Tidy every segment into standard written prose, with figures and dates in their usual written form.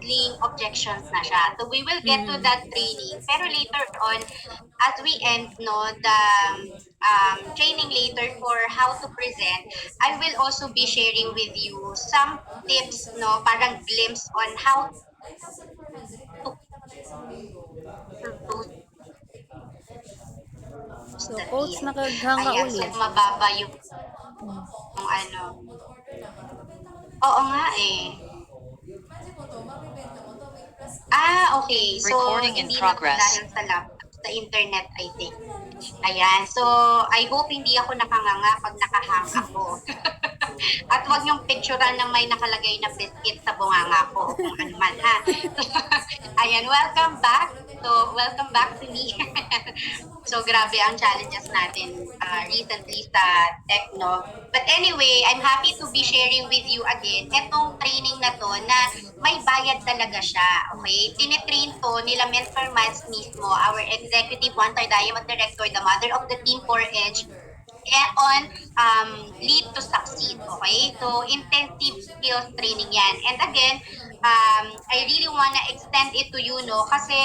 handling objections na siya. So we will get to that training. Pero later on, as we end the training later for how to present, I will also be sharing with you some tips, parang glimpse on how to close So, the coach, deal. nakaghanga Ayan, so uli. mababa yung ano. Oo nga eh. Okay. So, Recording in hindi na po progress. dahil sa laptop, sa internet, I think. Ayan. So, I hope hindi ako nakanganga pag nakahang ako. At wag yung picturean ng may nakalagay na biscuit sa bunganga ko o kung ano man, ha? Ayan, welcome back. So, welcome back to me. So, grabe ang challenges natin recently sa Techno. But anyway, I'm happy to be sharing with you again etong training na to na may bayad talaga siya. Okay? Tinitrain to nila Mentor Mads mismo, our executive one-star diamond director, the mother of the team 4Edge, on lead to succeed. Okay? So, intensive skills training yan. And again, I really wanna extend it to you, kasi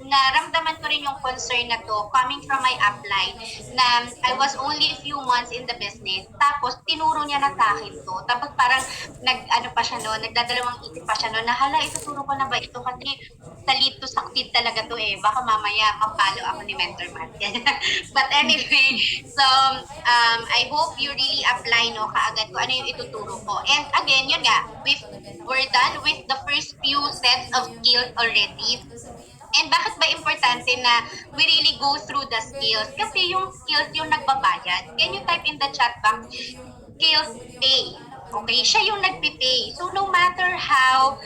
naramdaman ko rin yung concern na to coming from my upline na I was only a few months in the business tapos tinuro niya na sa akin to tapos parang nagdadalawang isip pa siya na hala ituturo ko na ba ito kasi sa lead to succeed talaga to baka mamaya mapalo ako ni Mentor Matt. But anyway, so I hope you really apply kaagad ko ano yung ituturo ko. And again, yun nga, we're done with the first few sets of skills already. And bakit ba importante na we really go through the skills? Kasi yung skills yung nagbabayad. Can you type in the chat box? Skills pay. Okay? Siya yung nagpipay. So no matter how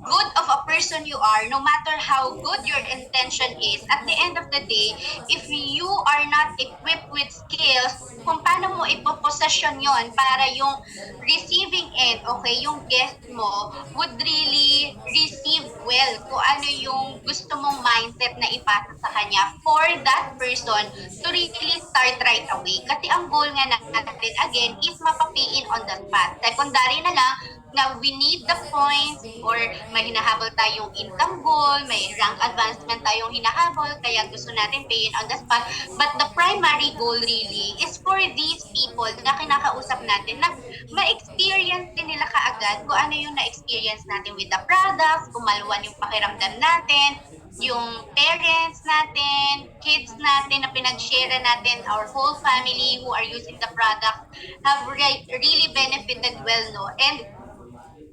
good of a person you are, no matter how good your intention is, at the end of the day, if you are not equipped with skills, kung paano mo ipoposession yon para yung receiving end, okay, yung guest mo would really receive well kung ano yung gusto mong mindset na ipasa sa kanya for that person to really start right away. Kasi ang goal nga natin, again, is mapapiin on the spot. Secondary na lang, na we need the points or may hinahabol tayong income goal, may rank advancement tayong hinahabol, kaya gusto natin pay in on the spot. But the primary goal really is for these people na kinakausap natin na ma-experience din nila kaagad kung ano yung na-experience natin with the products, kumalwan yung pakiramdam natin, yung parents natin, kids natin na pinag-share natin, our whole family who are using the product have really benefited well, And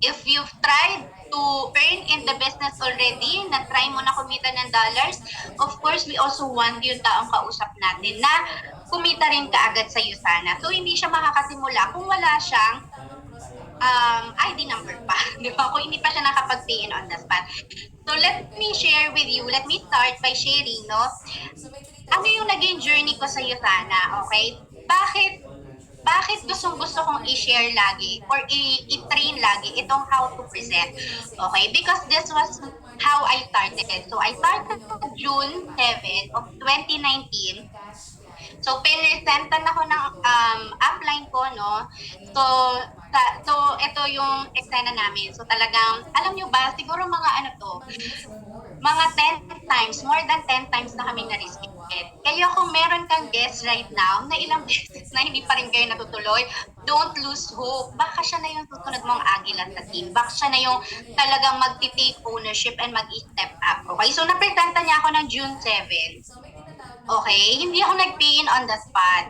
if you've tried to earn in the business already, na-try mo na kumita ng dollars, of course, we also want yung taong kausap natin na kumita rin kaagad sa iyo sana. So, hindi siya makakasimula kung wala siyang ID number pa. Di ba? Kung hindi pa siya nakapag-pay in on the spot. So, let me share with you. Let me start by sharing, ano yung naging journey ko sa iyo sana, okay? Bakit gustong-gusto kong i-share lagi or i-train lagi itong how to present? Okay? Because this was how I started. So, I started June 7 of 2019. So, pinresentan ako ng upline ko, So, ito yung eksena namin. So, talagang, alam nyo ba, siguro mga 10 times, more than 10 times na kaming na-receive. Kaya kung meron kang guest right now na ilang beses na hindi pa rin kayo natutuloy, don't lose hope. Baka siya na yung susunod mong agila sa team. Baka siya na yung talagang mag-take ownership and mag-step up. Okay? So, napresenta niya ako ng June 7. Okay? Hindi ako nag-pay in on the spot.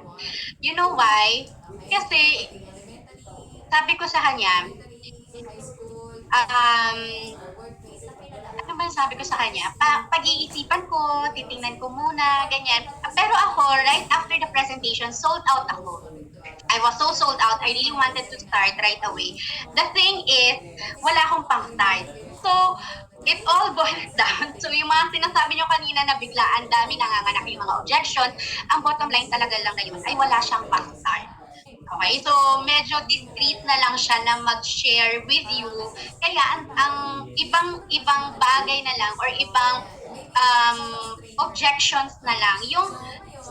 You know why? Kasi, sabi ko sa kanya, ano ba sabi ko sa kanya? Pag-iisipan ko, titingnan ko muna, ganyan. Pero ako, right after the presentation, sold out ako. I was so sold out. I really wanted to start right away. The thing is, wala akong pang-start. So, it all boils down. So, yung mga sinasabi nyo kanina na biglaan, dami nanganganak yung mga objections, ang bottom line talaga lang na yun ay wala siyang pang-start. Okay, so medyo discreet na lang siya na mag-share with you. Kaya ang ibang bagay na lang or ibang objections na lang yung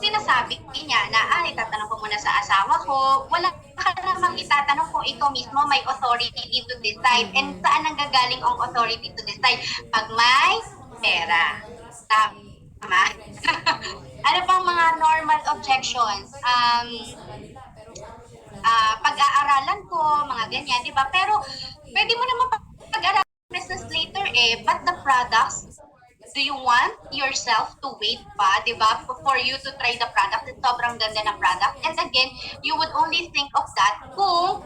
sinasabi niya na, ay, tatanong ko muna sa asawa ko. Wala ka namang itatanong kung ikaw mismo may authority to decide. And saan ang gagaling ang authority to decide? Pag may pera. Tama. Ano pang mga normal objections? Pag-aaralan ko, mga ganyan, di ba? Pero pwede mo naman pag-aralan business later but the products, do you want yourself to wait pa, di ba? For you to try the product, sobrang ganda ng product. And again, you would only think of that kung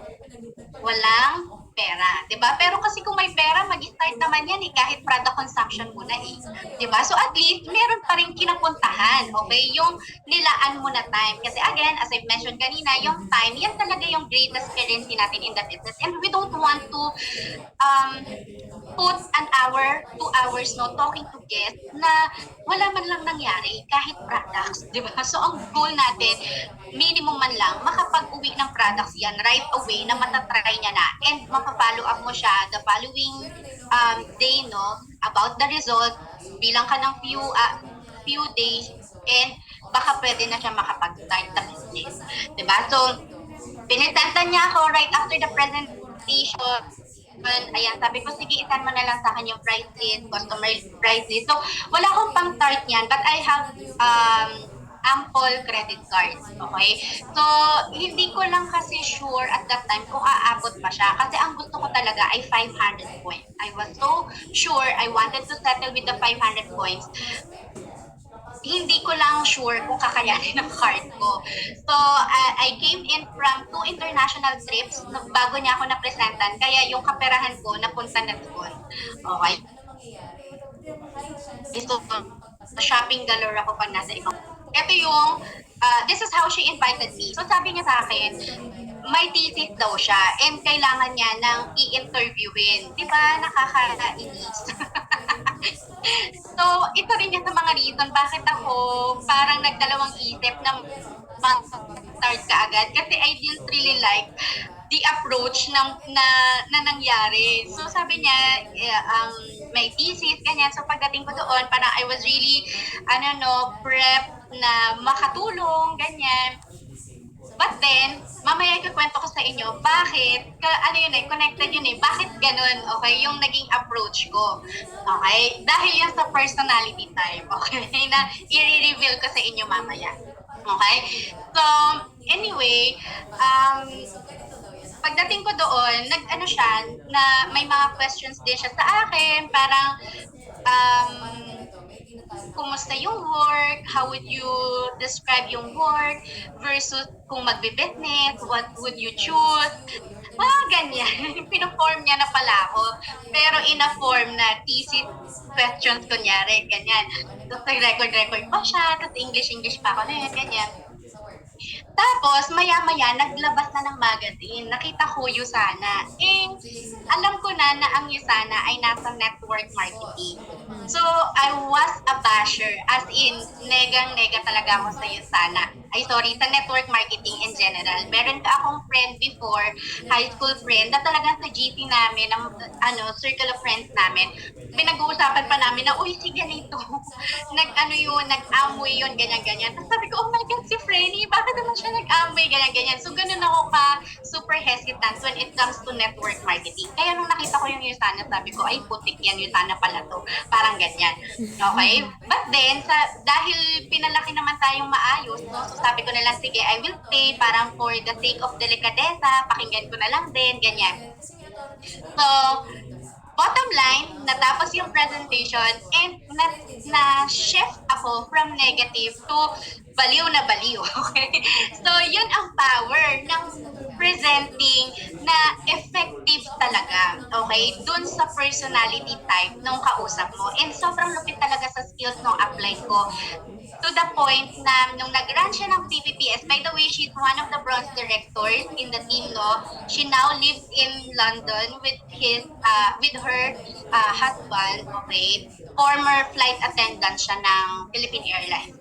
walang pera, 'di ba? Pero kasi kung may pera, mag-start naman 'yan kahit product consumption muna 'di ba? So at least meron pa rin kinapuntahan, okay? Yung nilaan mo na time. Kasi again, as I mentioned kanina, yung time, yan talaga yung greatest currency natin in the business. And we don't want to um, put an hour, 2 hours no talking to guests na wala man lang nangyari kahit products, di ba? So ang goal natin, minimum man lang, makapag-uwi ng products yan right away na matatry niya na and mapapollow up mo siya the following day no about the result, bilang ka ng few days and baka pwede na siya makapag-start the business, di ba? So pinisentan niya ako right after the presentation. Ayan, sabi ko, sige, itan mo na lang sa akin yung price list, customer price list. So, wala akong pang start niyan, but I have ample credit cards. Okay? So, hindi ko lang kasi sure at that time kung aabot pa siya. Kasi ang gusto ko talaga ay 500 points. I was so sure I wanted to settle with the 500 points. Hindi ko lang sure kung kakayanin ng card ko. So, I came in from 2 international trips bago niya ako na-presentan. Kaya yung kaperahan ko, napunta na doon. Okay? So, shopping galore ako pag nasa ibang. Ito yung, this is how she invited me. So, sabi niya sa akin, may thesis daw siya and kailangan niya nang i-interviewin. Di ba? Nakakainis. So, ito rin yan sa mga reason bakit ako parang nagdalawang isip na mag-start ka agad. Kasi I didn't really like the approach na nangyari. So, sabi niya, may thesis, ganyan. So, pagdating ko doon, parang I was really, prep na makatulong, ganyan. But then, mamaya ikukwento ko sa inyo, bakit, connected yun bakit ganun, okay, yung naging approach ko, okay? Dahil yan sa personality type, okay, na i-reveal ko sa inyo mamaya, okay? So, anyway, pagdating ko doon, siya, na may mga questions din siya sa akin, parang, kumusta yung work, how would you describe yung work, versus kung magbe-business, what would you choose, ganyan. Pino-form niya na pala ako, pero in a form na thesis questions, kunyari, ganyan. Tapos record pa siya, tapos English pa ako na ganyan. Tapos, maya-maya, naglabas na ng magazine. Nakita ko Yusana. Alam ko na ang Yusana ay nasa network marketing. So, I was a basher. As in, negang-nega talaga ako sa Yusana. Sa network marketing in general. Meron ka akong friend before, high school friend, na talagang sa GC namin, circle of friends namin, pinag-uusapan pa namin na, uy, si ganito. Nag-amoy yun, ganyan-ganyan. Tapos sabi ko, oh my God, si Frenny, bakit naman siya nag-amoy, ganyan-ganyan. So, ganun ako super hesitant when it comes to network marketing. Kaya nung nakita ko yung Yusana, sabi ko, ay, putik yan, Yusana pala to. Parang ganyan. Okay? But then, dahil pinalaki naman tayong maayos, no? So, sabi ko na lang, sige, I will stay, parang for the sake of delicadeza, pakinggan ko na lang din, ganyan. So, bottom line, natapos yung presentation and na-shift ako from negative to baliw na baliw. Okay? So, yun ang power ng presenting na effective talaga. Okay? Dun sa personality type nung kausap mo. And sobrang lupit talaga sa skills nung apply ko. To the point na nung nag-run siya ng PPPS, by the way, she's one of the bronze directors in the team, no? She now lives in London with her husband, okay? Former flight attendant siya ng Philippine Airlines.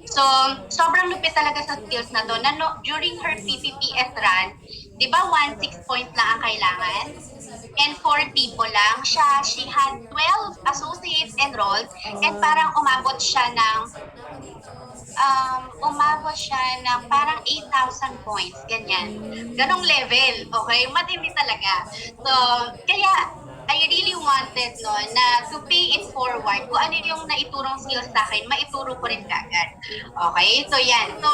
So, sobrang lupit talaga sa skills na to. During her PPPS run, di ba 16 points lang ang kailangan? And 4 people lang. She had 12 associates enrolled and parang umabot siya ng umabot siya ng parang 8,000 points, ganyan. Ganong level, okay? Matindi talaga. So, kaya I really wanted no na to pay it forward. Kung ano yung naiturong skills sa akin, maituro ko rin kagad. Okay? So, yan. So,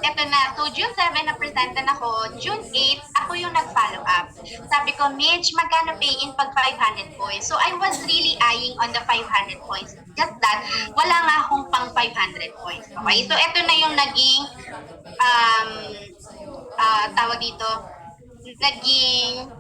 eto na. So, June 7 na-presentan ako. June 8, ako yung nag-follow up. Sabi ko, Mitch, magkano pay in pag 500 points? So, I was really eyeing on the 500 points. Just that, wala nga akong pang 500 points. Okay? So, eto na yung naging um, tawag dito, naging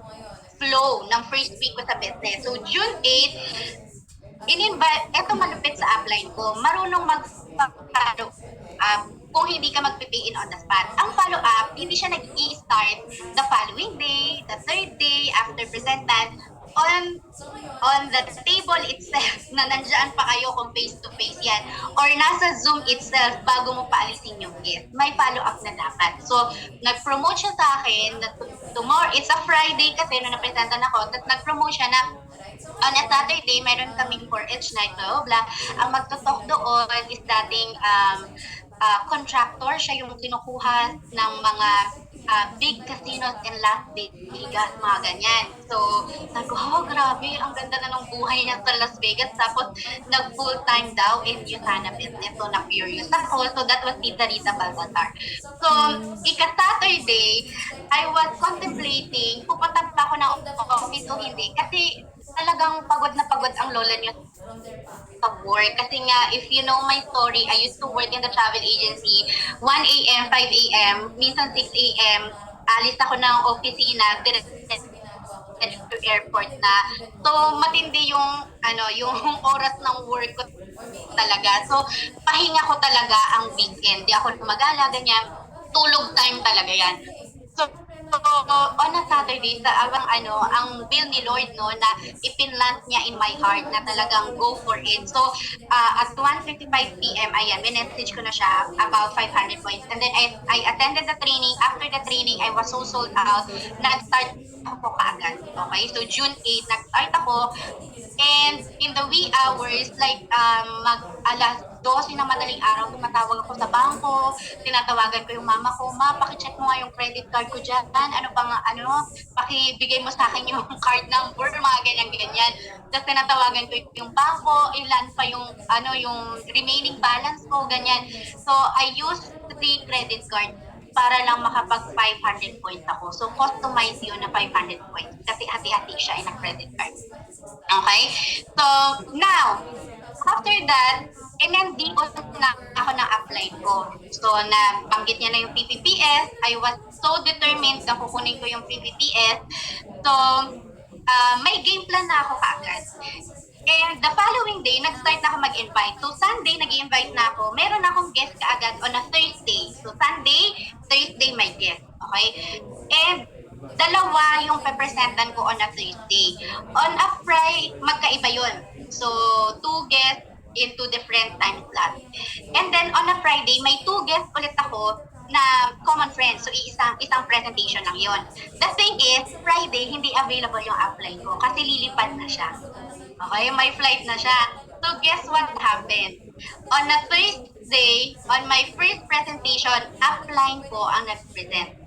flow ng first week ko sa business. So, June 8, in-invite, eto malupit sa upline ko, marunong mag-follow up kung hindi ka mag-pay in on the spot. Ang follow-up, hindi siya nag-i-start the following day, the third day, after presentan, on the table itself na nandiyan pa kayo kung face-to-face yan or nasa Zoom itself bago mo paalisin yung gift. May follow-up na dapat. So, nag-promote siya sa akin na tomorrow, it's a Friday kasi nung napresentan ako, at nag-promote siya na on a Saturday, meron kaming 4H night, blah, blah. Ang magtutok doon is dating contractor, siya yung kinukuha ng mga big casinos in Las Vegas, mga ganyan. So, sabi ko, oh, grabe, ang ganda na ng buhay niya sa Las Vegas. Tapos, nag-full-time daw in Yusana business. So, na-curious ako. So, that was Tita Rita Balbazar. So, ika-Saturday, I was contemplating, pupunta pa ako ng office o hindi. Kasi, talagang pagod na pagod ang lola niya sa work. Kasi nga, if you know my story, I used to work in the travel agency, 1 a.m., 5 a.m., minsan 6 a.m., alis ako ng opisina, to airport na. So, matindi yung, yung oras ng work ko talaga. So, pahinga ko talaga ang weekend. Di ako gumagala, ganyan. Tulog time talaga yan. So, on a Saturday, sa ang will ni Lord, no, na ipinlant niya in my heart na talagang go for it. So, at 1:55 p.m., ayan, minessage ko na siya about 500 points. And then, I attended the training. After the training, I was so sold out. Nag-start ako kaagad. Okay? So, June 8, nag-start ako. And in the wee hours, like alas 12 na madaling araw, tumatawag ako sa bangko, tinatawagan ko yung mama ko, ma, pakicheck mo nga yung credit card ko dyan, ano pa nga, pakibigay mo sa akin yung card number, mga ganyan-ganyan. Tapos tinatawagan ko yung bangko, ilan pa yung, yung remaining balance ko, ganyan. So, I used the credit card para lang makapag 500 points ako. So, customize yun na 500 points. Kasi hati-hati siya in a credit card. Okay? So, now, after that, NNDO na ako ng apply ko. So, nabanggit niya na yung PPPS. I was so determined na kukunin ko yung PPPS. So, may game plan na ako kaagad. And the following day, nag-start na ako mag-invite. So, Sunday, nag-invite na ako. Meron akong guest kaagad on a Thursday. So, Sunday, Thursday, may guest. Okay? And dalawa yung pe-presentan ko on a Thursday. On a Friday, magkaiba yun. So, 2 guests in 2 different time slots. And then, on a Friday, may 2 guests ulit ako na common friends. So, isang presentation lang yon. The thing is, Friday, hindi available yung upline ko kasi lilipad na siya. Okay, may flight na siya. So, guess what happened? On a Thursday, on my first presentation, upline ko ang nag-present.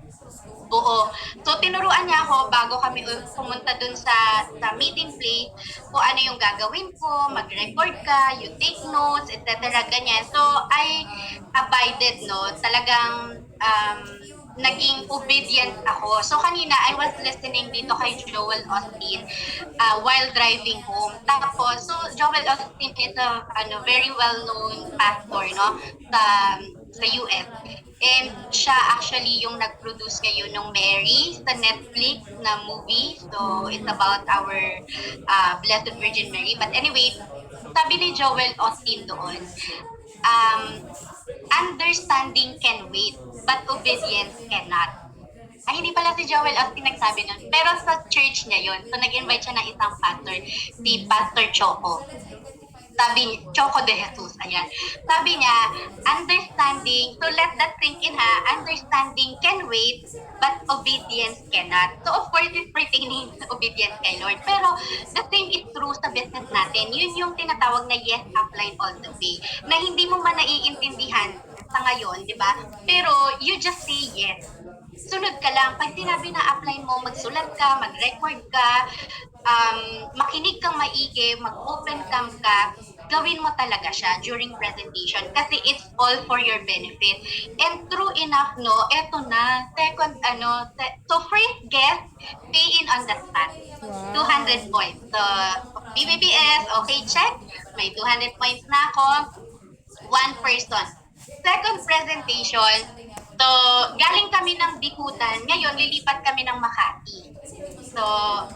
Oo. So, tinuruan niya ako bago kami pumunta dun sa meeting place kung ano yung gagawin ko, mag-record ka, you take notes, etc. Ganyan. So, I abided, no? Talagang naging obedient ako. So, kanina, I was listening dito kay Joel Austin while driving home. Tapos, so, Joel Austin is a very well-known pastor, no? Sa US. And siya actually yung nag-produce ngayon ng Mary sa Netflix na movie. So, it's about our Blessed Virgin Mary. But anyway, sabi ni Joel Austin doon, understanding can wait, but obedience cannot. Ay, hindi pala si Joel Austin nagsabi nun. Pero sa church niya yun. So, nag-invite siya ng isang pastor, si Pastor Choco. Sabi, Choco de Jesus, ayan. Sabi niya, understanding, so let that sink in ha, understanding can wait, but obedience cannot. So of course, it's pertaining to obedience kay Lord. Pero the same is true sa business natin. Yun yung tinatawag na yes upline all the way. Na hindi mo man naiintindihan sa ngayon, di ba? Pero you just say yes. Sunod ka lang. Pag sinabi na apply mo, magsulat ka, mag-record ka, makinig kang maigi, mag-open cam ka, gawin mo talaga siya during presentation kasi it's all for your benefit. And true enough, no, eto na, second, so first guest, pay in on the spot. Wow. 200 points. So, BBBS, okay, check. May 200 points na ako. One person. Second presentation, so galing kami ng Bikutan, ngayon lilipat kami ng Makati. So,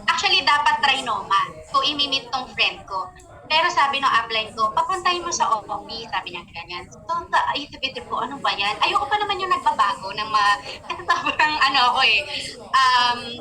actually dapat Trinoma. So, imimit tong friend ko. Pero sabi ng upline ko, papuntahin mo sa office, sabi niya ganyan. So, isip-isip ko, ano ba yan? Ayoko pa naman yung nagbabago ng kasi sobrang ako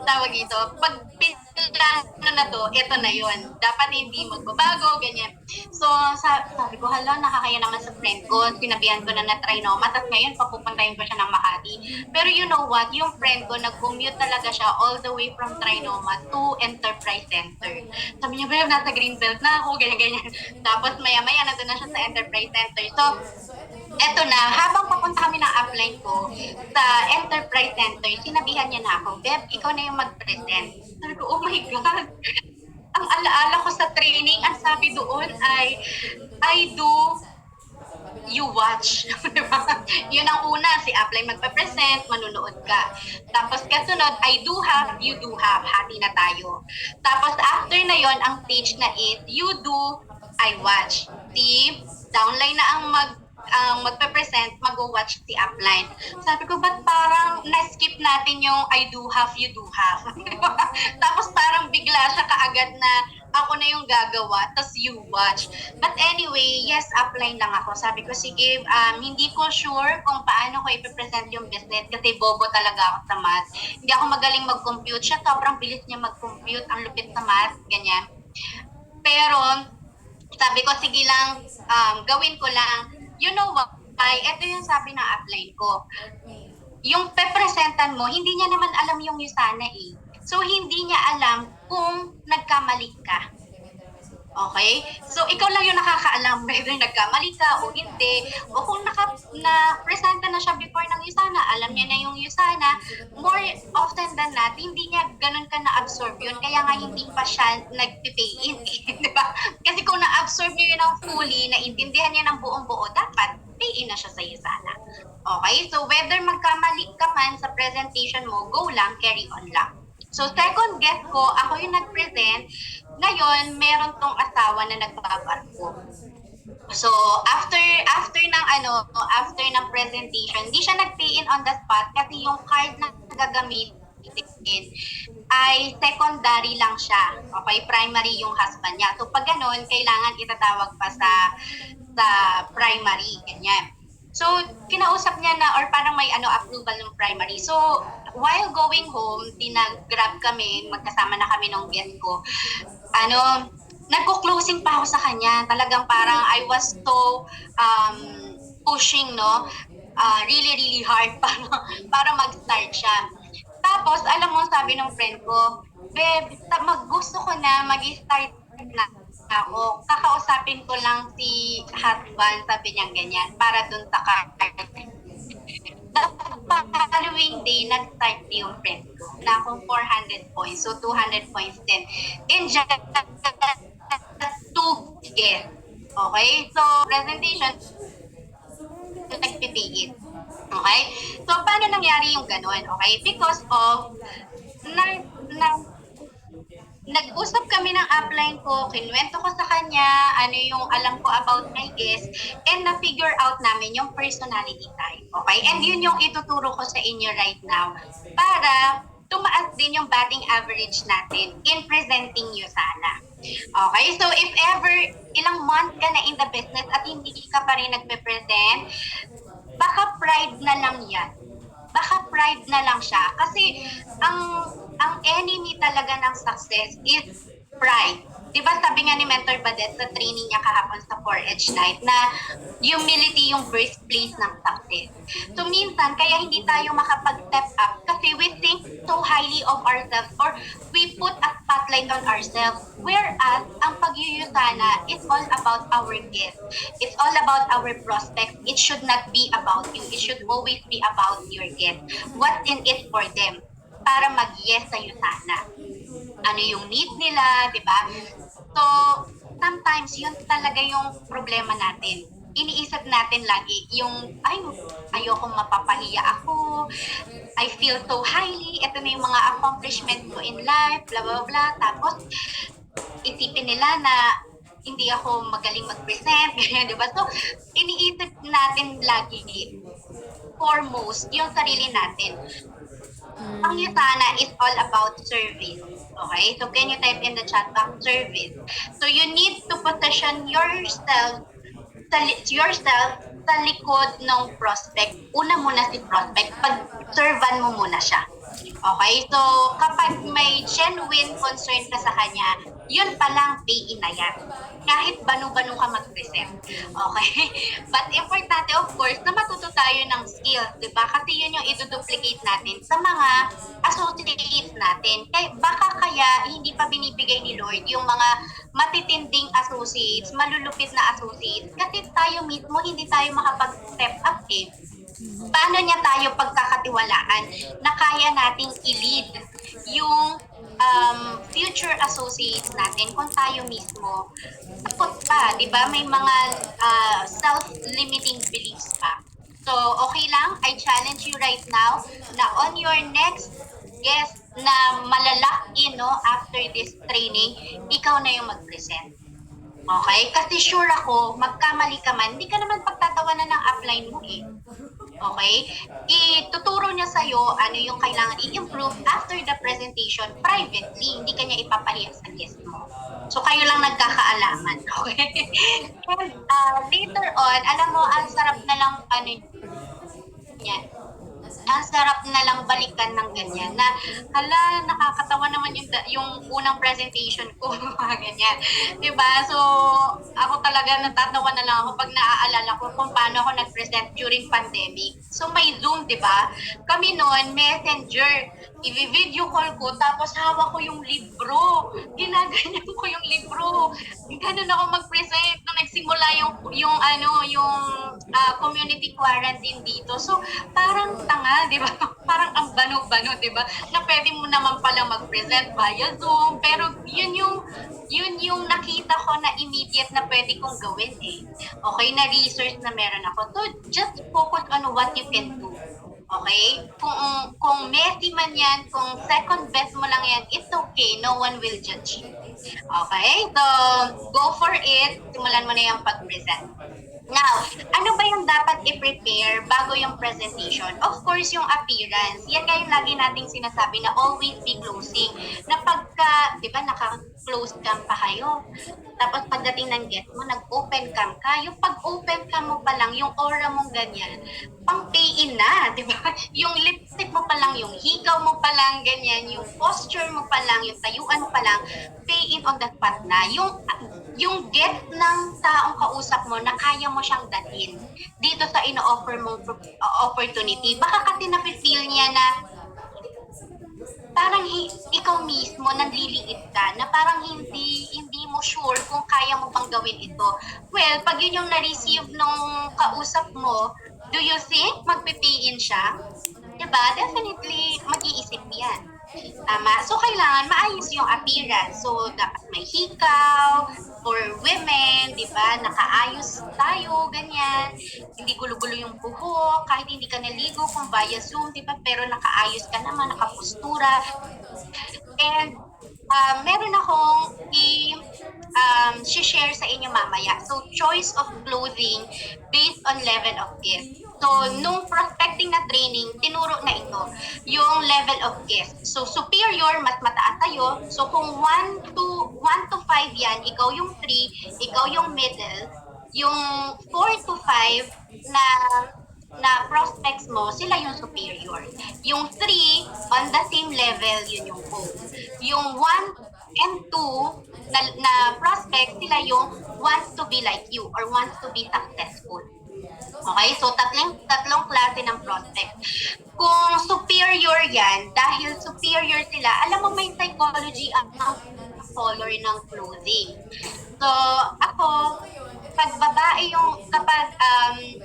tawag ito, pag pinlano na to, ito na yun. Dapat hindi magbabago, ganyan. So, sabi ko, hala, nakakaya naman sa friend ko. Sinabihan ko na Trinoma, tapos ngayon, papupuntahin ko siya ng Makati. Pero you know what? Yung friend ko, nag-commute talaga siya all the way from Trinoma to Enterprise Center. Sabi niya, ba, nasa Greenbelt na ako, ganyan-ganyan. Tapos maya-maya, nandun na siya sa Enterprise Center. So, eto na, habang papunta kami ng upline ko sa Enterprise Center, sinabihan niya na ako, Beb, ikaw na yung mag-present. Sabi ko, oh my God. Ang alaala ko sa training, ang sabi doon ay, I do, you watch. Diba? Yun ang una, si upline magpa-present, manunood ka. Tapos kasunod, I do have, you do have. Hati na tayo. Tapos after na yon ang stage na is, you do, I watch. Si downline na ang magpe-present, mag-watch si upline. Sabi ko, ba't parang na-skip natin yung I do have, you do have? Tapos parang bigla siya kaagad na ako na yung gagawa, tapos you watch. But anyway, yes, upline lang ako. Sabi ko, sige, hindi ko sure kung paano ko ipipresent yung business kasi bobo talaga ako sa math. Hindi ako magaling mag-compute. Siya, sobrang bilis niya mag-compute. Ang lupit sa math, ganyan. Pero, sabi ko, sige lang, gawin ko lang. You know what? Ito yung sabi ng upline ko. Yung pepresentan mo, hindi niya naman alam yung Usana eh. So, hindi niya alam kung nagkamali ka. Okay? So, ikaw lang yung nakakaalam whether nagkamali ka o hindi. O kung na-presenta na siya before ng Usana, alam niya na yung Usana, more often than not, hindi niya ganun ka na-absorb yun. Kaya nga hindi pa siya nag-pay in. Di ba? Kasi kung na-absorb niyo yun ng fully, naintindihan niya ng buong-buo, dapat pay in na siya sa Usana. Okay? So, whether magkamali ka man sa presentation mo, go lang, carry on lang. So, second guest ko, ako yung nag-present. Ngayon, meron tong asawa na nagbabarko. So, after ng presentation, di siya nag-pay in on the spot kasi yung card na gagamitin ay secondary lang siya. Okay, primary yung husband niya. So, pag ganun, kailangan itatawag pa sa primary, ganyan. So, kinausap niya na, or parang may approval ng primary. So, while going home, dinag-grab kami, magkasama na kami ng guest ko. Nagko-closing pa ako sa kanya. Talagang parang I was so pushing, no? Really, really hard para mag-start siya. Tapos, alam mo, sabi ng friend ko, Beb, gusto ko na mag-start na ako. Kakausapin ko lang si husband, sabi niya ganyan, para dun sa card. The following day, nag-start yung friend ko na akong 400 points. So, 200 points din. In just 2 guests. Okay? So, presentation, nagpipigit. Okay? So, paano nangyari yung ganun? Okay? Because of nag-usap kami ng upline ko, kinuwento ko sa kanya ano yung alam ko about my guest, and na-figure out namin yung personality type. Okay? And yun yung ituturo ko sa inyo right now para tumaas din yung batting average natin in presenting you sana. Okay? So, if ever ilang months ka na in the business at hindi ka pa rin nagpe-present, baka pride na lang yan. Baka pride na lang siya. Kasi ang enemy talaga ng success is pride. Di ba sabi nga ni Mentor Badet sa training niya kahapon sa 4H Night na humility yung birthplace ng success. So minsan, kaya hindi tayo makapag-step up kasi we think so highly of ourselves or we put a spotlight on ourselves. Whereas, ang pagyuyusana is all about our guests. It's all about our prospects. It should not be about you. It should always be about your guests. What's in it for them? Para mag-yes sa Yusana. Ano yung need nila, di ba? So, sometimes yun talaga yung problema natin. Iniisip natin lagi yung, ay, ayokong mapapahiya ako, I feel so highly, ito na yung mga accomplishment ko in life, blah, blah, blah. Tapos, isipin nila na hindi ako magaling mag-present, ganyan, di ba? So, iniisip natin lagi, foremost, yung sarili natin. Ang Yusana is all about service. Okay? So, can you type in the chat box, service? So, you need to position yourself sa likod ng prospect. Una muna si prospect, pag-servan mo muna siya. Okay? So, kapag may genuine concern ka sa kanya, yun palang pay-in na yan. Kahit banu-banu ka mag-present. Okay? But importante, of course, na matuto tayo ng skills, di ba? Kasi yun yung i-duplicate natin sa mga associates natin. Baka kaya hindi pa binibigay ni Lord yung mga matitinding associates, malulupit na associates. Kasi tayo mismo, hindi tayo makapag-step up eh. Paano niya tayo pagkakatiwalaan na kaya nating i-lead yung future associates natin kung tayo mismo takot pa, di ba? May mga self-limiting beliefs pa. So, okay lang, I challenge you right now na on your next guest na malalaki, no, after this training, ikaw na yung mag-present. Okay? Kasi sure ako, magkamali ka man, hindi ka naman pagtatawanan ng upline mo eh. Okay? Ituturo niya sa'yo ano yung kailangan i-improve after the presentation privately. Hindi ka niya ipapahiya sa guest mo. So, kayo lang nagkakaalaman. Okay? And later on, alam mo, ang sarap na lang, yan. Ang sarap na lang balikan ng ganyan na hala, nakakatawa naman yung unang presentation ko, ganyan. 'Di ba? So, ako talaga natatawa na lang ako pag naaalala ko kung paano ako nag-present during pandemic. So, may Zoom, 'di ba? Kami noon, Messenger, i-video call ko tapos hawak ko yung libro. Ginaganyan ko yung libro. Ganun ako mag-present nung nagsimula yung community quarantine dito. So, parang tanga, di ba? Parang ang bano-bano, di ba? Na pwede mo naman pala mag-present via Zoom, pero yun yung nakita ko na immediate na pwede kong gawin eh. Okay, na research na meron ako. So, just focus on what you can do. Okay? Kung messy man yan, kung second best mo lang yan, it's okay. No one will judge you. Okay? So, go for it. Simulan mo na yung pag-present. Now, ano ba yung dapat i-prepare bago yung presentation? Of course, yung appearance. Yan nga yung lagi nating sinasabi na always be closing. Na pagka, di ba, naka-close cam pa kayo. Tapos pagdating ng guest mo, nag-open cam ka. Yung pag-open cam mo pa lang, yung aura mong ganyan, pang pay-in na, di ba? Yung lipstick mo pa lang, yung hikaw mo pa lang, ganyan, yung posture mo pa lang, yung tayuan mo pa lang, pay-in on the spot na. Yung get ng taong kausap mo na kaya mo siyang dalhin dito sa ino-offer mong opportunity. Baka kasi na-feel niya na parang ikaw mismo nanliliit ka, na parang hindi mo sure kung kaya mo pang gawin ito. Well, pag yun yung na-receive nung kausap mo, do you think magpipiin siya? Diba? Definitely, mag-iisip yan. Tama. So, kailangan maayos yung appearance. So, dapat may hikaw for women, di ba? Nakaayos tayo, ganyan. Hindi gulo-gulo yung buhok, kahit hindi ka naligo kung via Zoom, di ba? Pero nakaayos ka naman, nakapustura. And, meron akong share sa inyo mamaya. So, choice of clothing based on level of gift. So, nung prospecting na training, tinuro na ito, yung level of guest. So, superior, mas mataas sa'yo. So, kung 1 to 5 yan, ikaw yung 3, ikaw yung middle, yung 4 to 5 na prospects mo, sila yung superior. Yung 3, on the same level, yun yung goal. Yung 1 And two, na prospect, sila yung wants to be like you or wants to be successful. Okay? So, tatlong klase ng prospect. Kung superior yan, dahil superior sila, alam mo may psychology ang color ng clothing. So, ako, pag babae kapag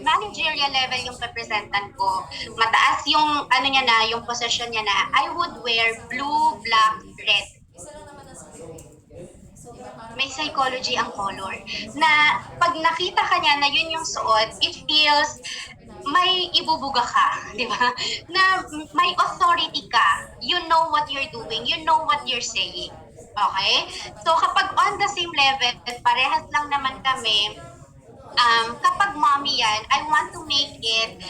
managerial level yung representan ko, mataas yung ano niya na, yung position niya na, I would wear blue, black, red. May psychology ang color. Na pag nakita ka niya na yun yung suot, it feels may ibubuga ka, di ba? Na may authority ka. You know what you're doing. You know what you're saying. Okay? So kapag on the same level, parehas lang naman kami, kapag mommy yan, I want to make it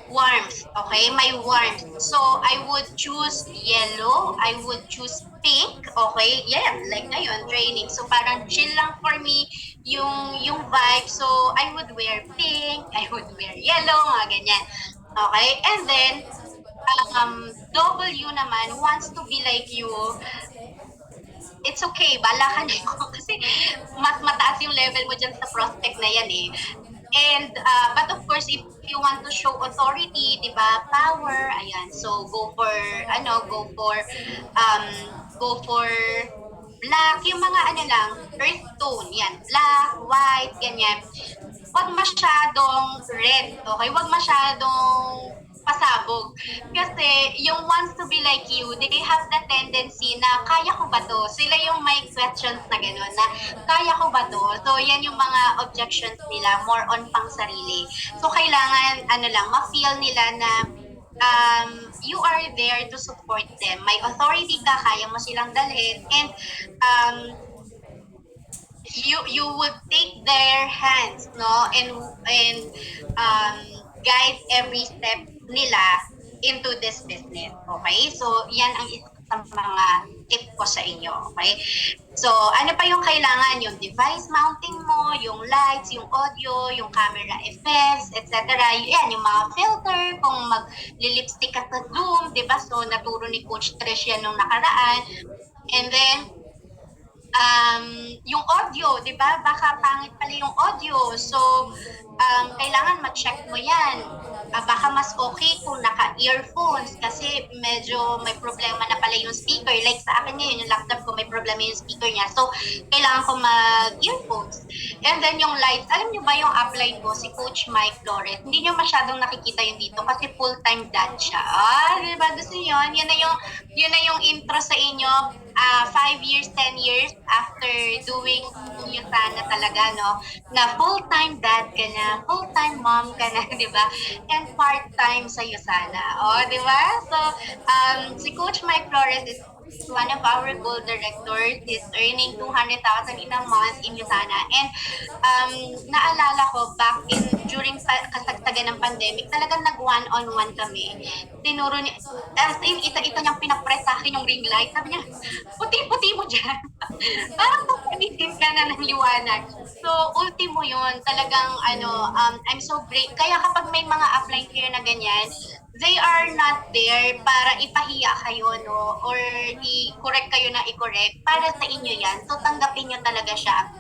warmth, okay? My warmth. So, I would choose yellow, I would choose pink, okay? Yeah, like ngayon, training. So, parang chill lang for me yung vibe. So, I would wear pink, I would wear yellow, mga ganyan. Okay? And then, W naman wants to be like you. It's okay, bala ka na yun. Kasi mas mataas yung level mo dyan sa prospect na yan eh. And, but of course, if you want to show authority, di ba, power, ayan. So, go for black, yung mga ano lang, earth tone, yan. Black, white, ganyan. Huwag masyadong red, okay? Huwag masyadong pasabog. Kasi yung wants to be like you, they have the tendency na kaya ko ba to? Sila yung may questions na gano'n, na kaya ko ba to? So yan yung mga objections nila, more on pang sarili. So kailangan, ma-feel nila na you are there to support them. May authority ka, kaya mo silang dalhin, and you would take their hands, no, and guide every step nila into this business. Okay? So, yan ang isa sa mga tip ko sa inyo. Okay? So, ano pa yung kailangan? Yung device mounting mo, yung lights, yung audio, yung camera effects, etc. Yan, yung mga filter, kung mag-lipstick ka sa Zoom, di ba? So, naturo ni Coach Trish yan nung nakaraan. And then, yung audio, di ba? Baka pangit pala yung audio. So, kailangan ma-check mo yan. Baka mas okay kung naka-earphones kasi medyo may problema na pala yung speaker. Like sa akin ngayon, yung laptop ko may problema yung speaker niya. So, kailangan ko mag-earphones. And then yung lights, alam nyo ba yung upline ko, si Coach Mike Flores, hindi nyo masyadong nakikita yun dito kasi full-time dad siya. Di ba? Gusto nyo yun? Yun na yung intro sa inyo. 5 years, 10 years after doing yun sana talaga, no? Na full-time dad ka na, full-time mom ka na, di ba? And part-time sa sana. Di ba? So, si Coach Mike Flores is one of our goal directors, is earning 200,000 in a month in Yusana. And naalala ko back during kasagsagan ng pandemic, talagang nag-one-on-one kami. Tinuro niya, as in, isa-isa niyang pinapress sa akin yung ring light. Sabi niya, puti-puti mo dyan. Parang pagkamitin ka na ng liwanag. So, ultimo yun. Talagang, I'm so great. Kaya kapag may mga upline kayo na ganyan, they are not there para ipahiya kayo, no? Or i-correct kayo na i-correct. Para sa inyo yan. So, tanggapin nyo talaga siya.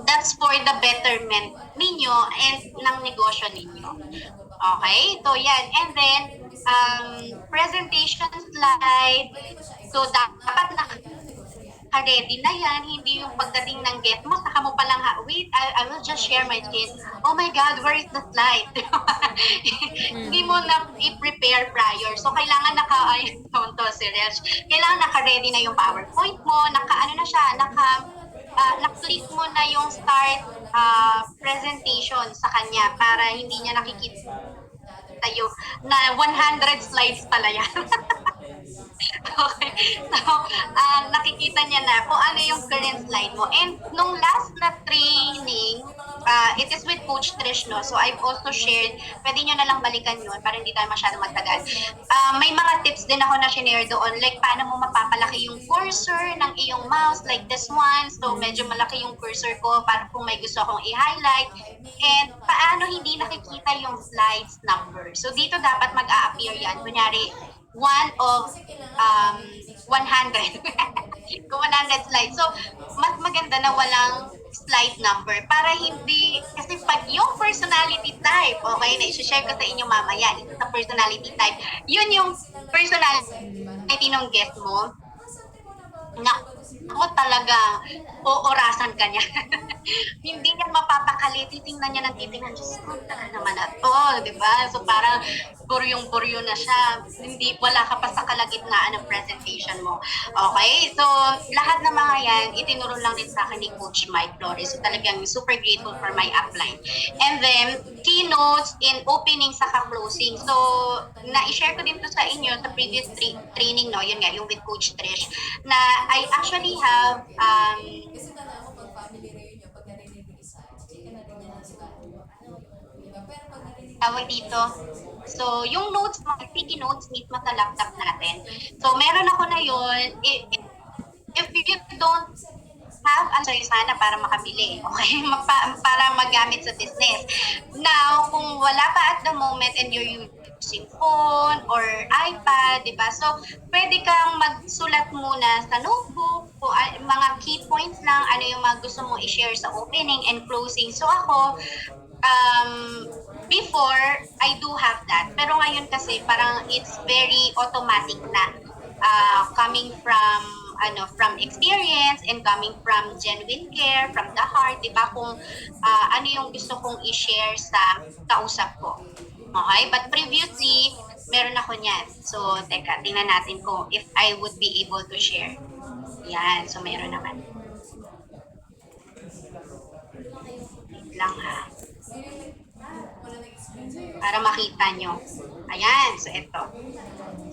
That's for the betterment ninyo and ng negosyo ninyo. Okay? So, yan. And then, presentation slide. So, dapat ready na yan, hindi yung pagdating ng get mo, saka mo palang, wait, I will just share my screen. Oh my God, where is the slide? Hindi mo na i-prepare prior. So, kailangan si Reg, kailangan naka-ready na yung PowerPoint mo, na-click mo na yung start presentation sa kanya para hindi niya nakikita tayo na 100 slides pala yan. Okay. So, nakikita niya na kung ano yung current slide mo. And nung last na training, it is with Coach Trish, no? So, I've also shared, pwede nyo na lang balikan yun para hindi tayo masyadong magtagal. May mga tips din ako na share doon, like paano mo mapapalaki yung cursor ng iyong mouse, like this one. So, medyo malaki yung cursor ko para kung may gusto akong i-highlight. And paano hindi nakikita yung slides number. So, dito dapat mag-a-appear yan. Kunyari, one of 100. Kung 100 slides. So, mas maganda na walang slide number para hindi, kasi pag yung personality type, okay na, i-share ko sa inyo mamaya, isa sa personality type, yun yung personality ng guest mo, na ako talaga, oorasan ka niya. Hindi niya mapapakali, titingnan niya ng titingnan, Diyos ko, taka naman na to, di ba? So parang buryong-buryo na siya, hindi, wala ka pa sa kalagitnaan ng presentation mo. Okay? So, lahat ng mga yan, itinuro lang din sa akin ni Coach Mike Flores. So talagang super grateful for my upline. And then, keynotes in opening saka closing. So, na-share ko din to sa inyo sa previous training, no? Yun nga, yung with Coach Trish, na I actually have Kasi tala ako pag family reunion, pag narinig yung isa, chika na rin niya ng sila. Diba? Pero pag narinig tawag dito. So, yung notes mo, sticky notes mismo sa laptop natin. So, meron ako na yun. If you don't have, sorry, sana para makabili, okay? Para magamit sa business. Now, kung wala pa at the moment and you're using phone or iPad, di ba? So, pwede kang magsulat muna sa notebook, kung mga key points lang, ano yung mga gusto mo i-share sa opening and closing. So, ako, before, I do have that. Pero ngayon kasi, parang it's very automatic na. Coming from from experience and coming from genuine care, from the heart, di ba? Kung ano yung gusto kong i-share sa kausap ko. Okay? But previously, meron ako niyan. So, teka, tingnan natin kung if I would be able to share. Yan. So, meron naman. Wait lang ha. Para makita nyo. Ayan. So, ito.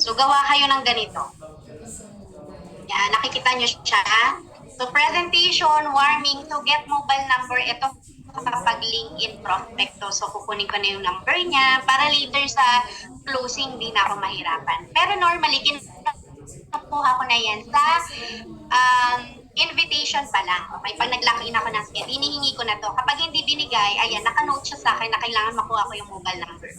So, gawa kayo ng ganito. Yan, nakikita nyo siya. So, presentation, warming, so get mobile number, ito kapag link in prospecto. So, kukunin ko na yung number niya para later sa closing, di na ako mahirapan. Pero normally, kinukuha ko na yan sa invitation pa lang. Okay, pag nag-lock in ako ng schedule, hinihingi ko na to. Kapag hindi binigay, ayan, naka-note siya sa akin na kailangan makuha ko yung mobile number.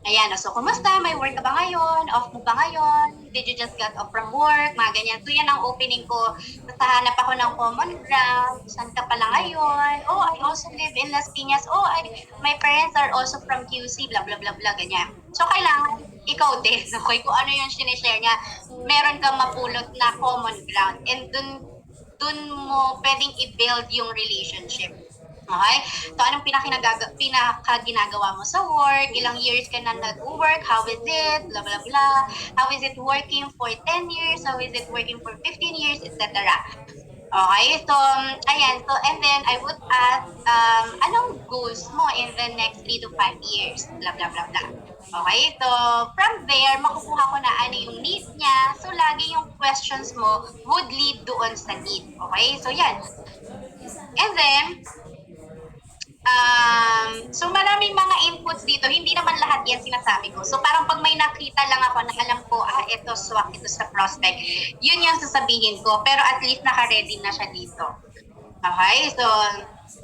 Ayan, so kumusta? May work ka ba ngayon? Off mo ba ngayon? Did you just get off from work? Mga ganyan. So yan ang opening ko. Natahanap ako ng common ground. Saan ka pala ngayon? Oh, I also live in Las Piñas. Oh, my parents are also from QC. Blah, blah, blah, blah. Ganyan. So kailangan ikaw din. Okay, kung ano yung sinishare niya, meron kang mapulot na common ground. And dun mo pwedeng i-build yung relationship. Okay? So, anong pinaka-ginagawa mo sa work? Ilang years ka na nag-work? How is it? Blah, blah, blah. How is it working for 10 years? How is it working for 15 years? Etc. Okay? So, ayan. So, and then, I would ask, anong goals mo in the next 3 to 5 years? Blah, blah, blah, blah. Okay? So, from there, makukuha ko na ano yung need niya. So, lagi yung questions mo would lead doon sa need. Okay? So, yan. And then, so maraming mga inputs dito, hindi naman lahat yan sinasabi ko. So parang pag may nakita lang ako na alam ko, ito swak, ito sa prospect, yun yung sasabihin ko. Pero at least naka-ready na siya dito. Okay, so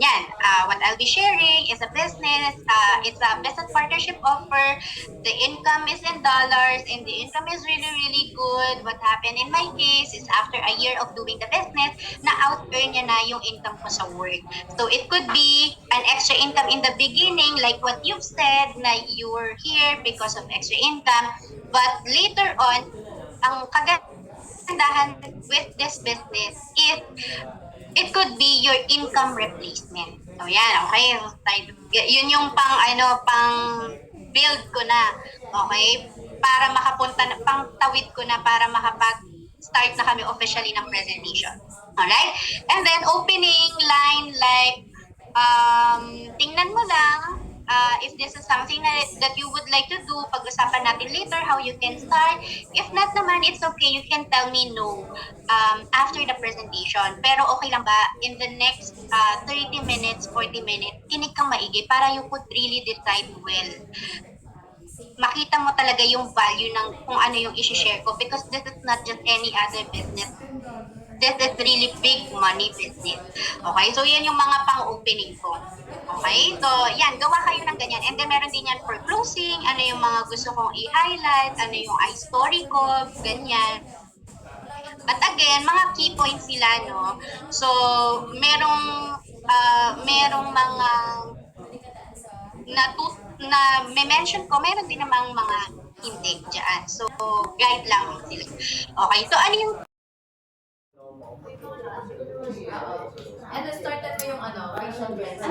yan, what I'll be sharing is a business, it's a business partnership offer. The income is in dollars and the income is really, really good. What happened in my case is after a year of doing the business, na-out-earn niya na yung income ko sa work. So it could be an extra income in the beginning, like what you've said, na you were here because of extra income. But later on, ang kagandahan with this business is it could be your income replacement. So yan, okay? Yun yung pang build ko na. Okay? Para makapunta na, pang tawid ko na para makapag-start na kami officially ng presentation. Alright? And then opening line like tingnan mo lang if this is something that you would like to do, pag-usapan natin later how you can start. If not naman, it's okay. You can tell me no after the presentation. Pero okay lang ba, in the next 30 minutes, 40 minutes, kinig kang maigi para you could really decide well. Makita mo talaga yung value ng kung ano yung isi-share ko because this is not just any other business this is really big money business. Okay, so yan yung mga pang-opening ko. Okay, so yan, gawa kayo ng ganyan. And then meron din yan for closing, ano yung mga gusto kong i-highlight, ano yung story ko, ganyan. But again, mga key points sila, no? So, merong mga na may mention ko, meron din namang mga hindi dyan. So, guide lang sila. Okay, so ano yung And then started mo yung facial cleanser.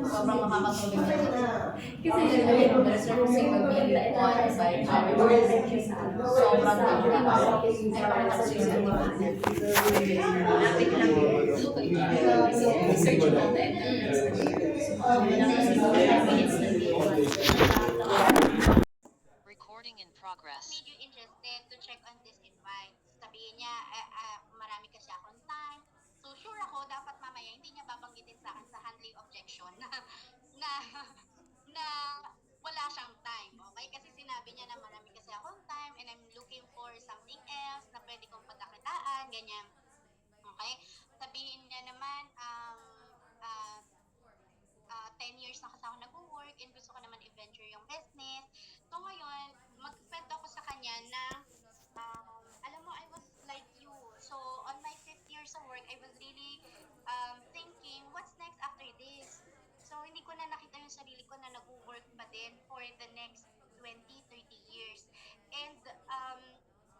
Sobrang makakatulong na yun. Kasi there's a single being one by Jared. Sobrang tulong. Ay, pakita ko sa Search natin. Recording in progress. made you interested to check on this invite? Sabihin niya, marami kasi akong time. So, sure ako, dapat mamaya hindi niya babanggitin sa akin sa handling objection na, na wala siyang time. Okay? Kasi sinabi niya na marami kasi akong time and I'm looking for something else na pwede kong pagkakitaan, ganyan. Okay? Sabihin niya naman, 10 years na kasi ako nag-work and gusto ko naman i-venture yung business. So ngayon, magkwento ako sa kanya na, alam mo, I was like you. So on my 5th years of work, I was really thinking, what's next after this? So hindi ko na nakita yung sarili ko na nag-work pa din for the next 20, 30 years. And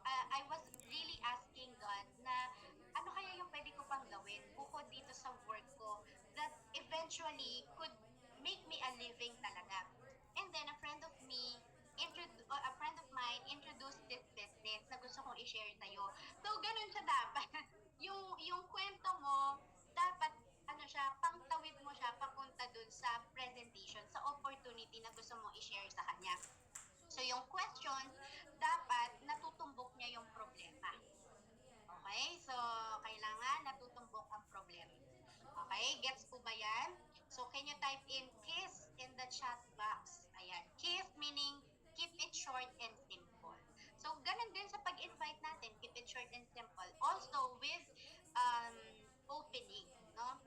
I was really asking God na ano kaya yung pwede ko pang gawin bukod dito sa work ko that eventually could make me a living talaga. And then a friend of mine introduced this business na gusto kong i-share sa'yo. So, ganun siya dapat. yung kwento mo, dapat ano siya, pangtawid mo siya papunta dun sa presentation, sa opportunity na gusto mo i-share sa kanya. So, yung question, dapat natutumbok niya yung problema. Okay? So, kailangan natutumbok ang problema. Okay? Gets po ba yan? So, can you type in KISS in the chat box? Ayan. KISS meaning keep it short and simple. So, ganun din sa pag-invite natin. Keep it short and simple. Also, with opening, no?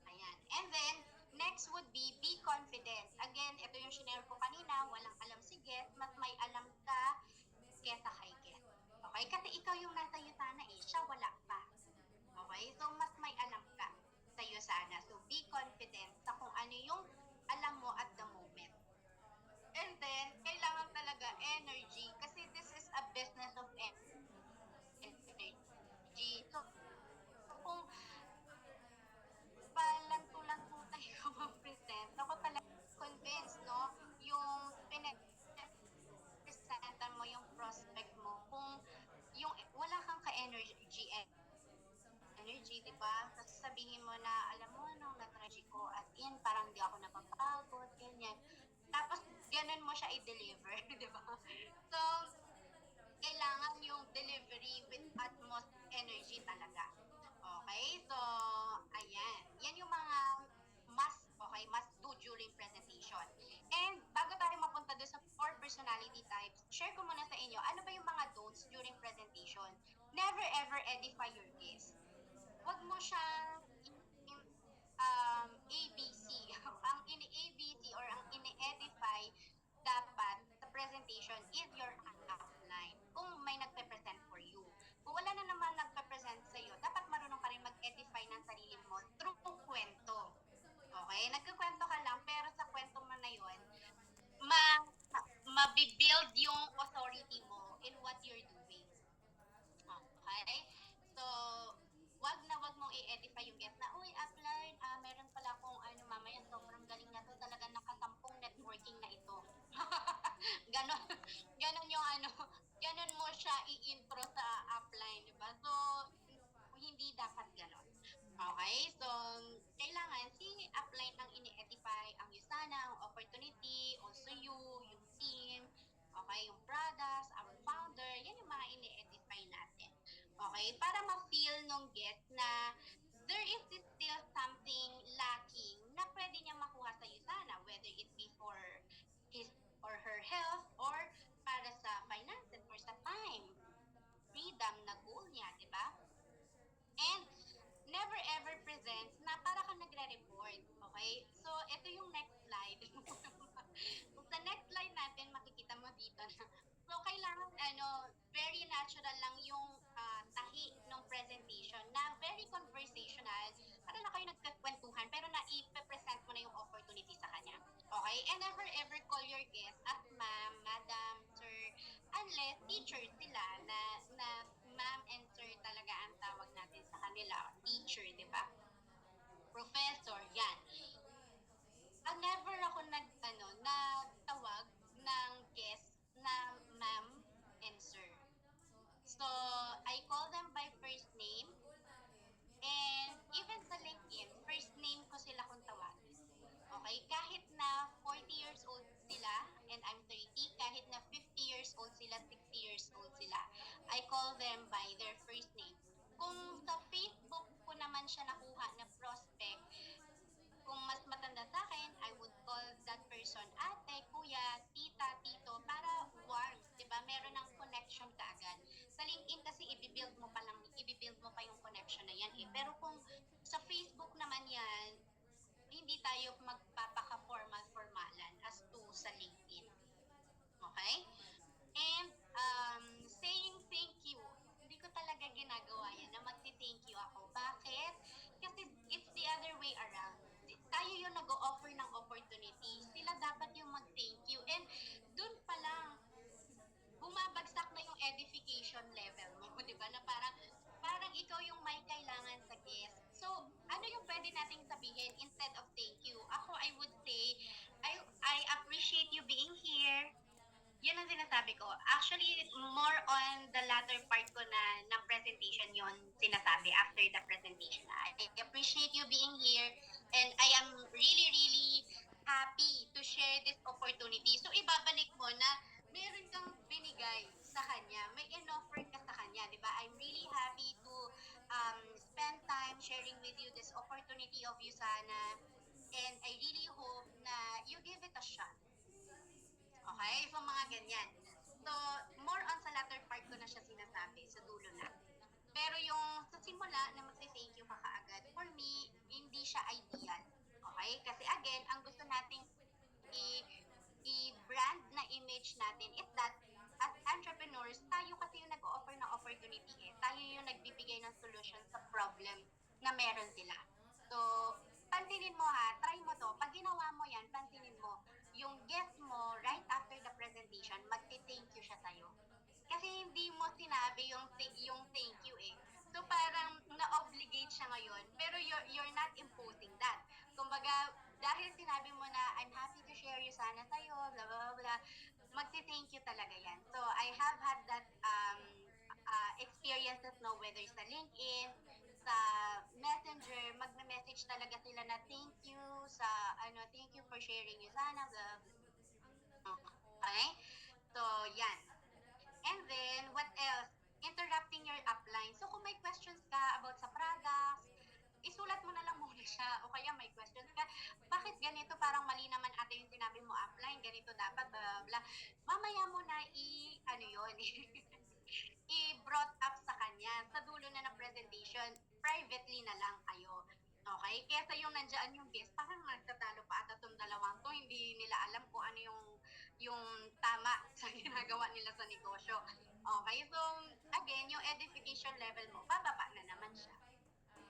Ayan. And then, next would be confident. Again, ito yung shinare ko kanina, walang alam si Get, mas may alam ka kesa kay Get. Okay? Kasi ikaw yung nasa Yusana siya wala pa. Okay? So, mas may alam ka sa Yusana. So, be confident sa kung ano yung alam mo at the moment. And then, kailangan talaga energy kasi this is a business of energy. So, kung palantulan po tayo mag-present, ako talaga convinced, no? Yung presenta mo yung prospect mo, kung yung wala kang energy, di ba? Tapos sabihin mo na, alam mo, nung na-try ko, as in, parang di ako napapagod, ganyan. Tapos, ganun mo siya i-deliver, di ba? So, kailangan yung delivery with utmost energy talaga. Okay? So, ayan. Yan yung mga must do during presentation. And bago tayo mapunta doon sa 4 personality types, share ko muna sa inyo, ano ba yung mga don'ts during presentation? Never ever edify your guest. Huwag mo siyang ABC. Ang ini-ABC or ang ini-edify dapat sa presentation is your outline. Kung may nagpe-present for you. Kung wala na naman nagpe-present sa iyo, dapat marunong ka rin mag-edify ng sarili mo through kwento. Okay? Nagkukwento ka lang, pero sa kwento mo na yun, mabibuild yung authority mo in what you're doing. Okay? So, wag mong i-edify yung guest na, uy, upline, meron pala akong mamaya sobrang galing na to, talagang nakasampung networking na ito. ganon, ganon yung ganon mo siya i-intro sa upline, diba? So, hindi dapat ganon. Okay? So, kailangan si upline ang ini-edify, ang Yusana, ang opportunity, also you, yung team, okay, yung products, our founder, yan yung mga ini-edify natin. Okay? Para ma-feel nung guest na there is still something lacking na pwede niya makuha sa Yusana, whether it be for his or her health or para sa finances or sa time, freedom na goal niya, di ba? natural lang yung tahi ng presentation na very conversational. Para na kayo nagkakwentuhan pero na-present mo na yung opportunity sa kanya. Okay? And never ever call your guest as ma'am, madam, sir, unless teacher sila na ma'am and sir talaga ang tawag natin sa kanila. Teacher, di ba? Professor, yan. Never ako nagtawag ng guest na ma'am and sir. So, I call them by first name. And even sa LinkedIn, first name ko sila kung tawagin. Okay? Kahit na 40 years old sila and I'm 30, kahit na 50 years old sila, 60 years old sila, I call them by their first name. Kung sa Facebook ko naman siya nakuha na prospect, kung mas matanda sa akin, I would call that person ate, kuya, tita, tito, para warm, di ba? Meron ng connection ka agad. Sa LinkedIn kasi ibibuild mo pa yung connection na yan eh. Pero kung sa Facebook naman yan, hindi tayo magpapaka-formal-formalan as to sa LinkedIn. Okay? And saying thank you, hindi ko talaga ginagawa yan na magti-thank you ako. Bakit? Kasi it's the other way around. Tayo yung nag-o-offer ng opportunity. Sila dapat yung mag-thank you. And dun pa lang, bumabagsak na yung edification level mo, di ba? Na parang ikaw yung may kailangan sa guest. So, ano yung pwede nating sabihin instead of thank you? Ako, I would say, I appreciate you being here. Yun ang sinasabi ko. Actually, more on the latter part ko na ng presentation yon sinasabi after the presentation. I appreciate you being here and I am really, really happy to share this opportunity. So, ibabalik mo na meron kang binigay sa kanya. May in-offer ka sa kanya, di ba? I'm really happy to spend time sharing with you this opportunity of USANA and I really hope na you give it a shot. Okay? So, mga ganyan. So, more on sa latter part ko na siya sinasabi, sa dulo na. Pero yung sa simula na magsi-thank you ka kaagad, for me, hindi siya ideal. Okay? Kasi again, ang gusto nating i-brand na image natin is that as entrepreneurs, tayo kasi yung nag-offer ng opportunity eh. Tayo yung nagbibigay ng solution sa problem na meron sila. So, pansinin mo ha, try mo to. Pag ginawa mo yan, pansinin mo, yung guest mo, right after the presentation, magti-thank you siya sa'yo. Kasi hindi mo sinabi yung thank you eh. So parang na-obligate siya ngayon, pero you're not imposing that. Kumbaga, dahil sinabi mo na, I'm happy to share you sana sa'yo, blah, blah, blah, magti-thank you talaga yan. So I have had that experiences no, whether sa LinkedIn, sa Messenger, magme-message talaga sila na thank you thank you for sharing you sana, blah, blah. Okay? So, yan. And then, what else? Interrupting your upline. So, kung may questions ka about sa products, isulat mo na lang muna siya. O kaya may questions ka, bakit ganito? Parang mali naman ate yung sinabi mo upline, ganito dapat, blah, blah. Mamaya mo na i-brought up sa kanya sa dulo na ng presentation. Privately na lang kayo. Okay? Kesa yung nandiyan yung guest, parang nagtatalo pa at itong dalawang to, hindi nila alam kung ano yung tama sa ginagawa nila sa negosyo. Okay? So, again, yung edification level mo, bababa na naman siya.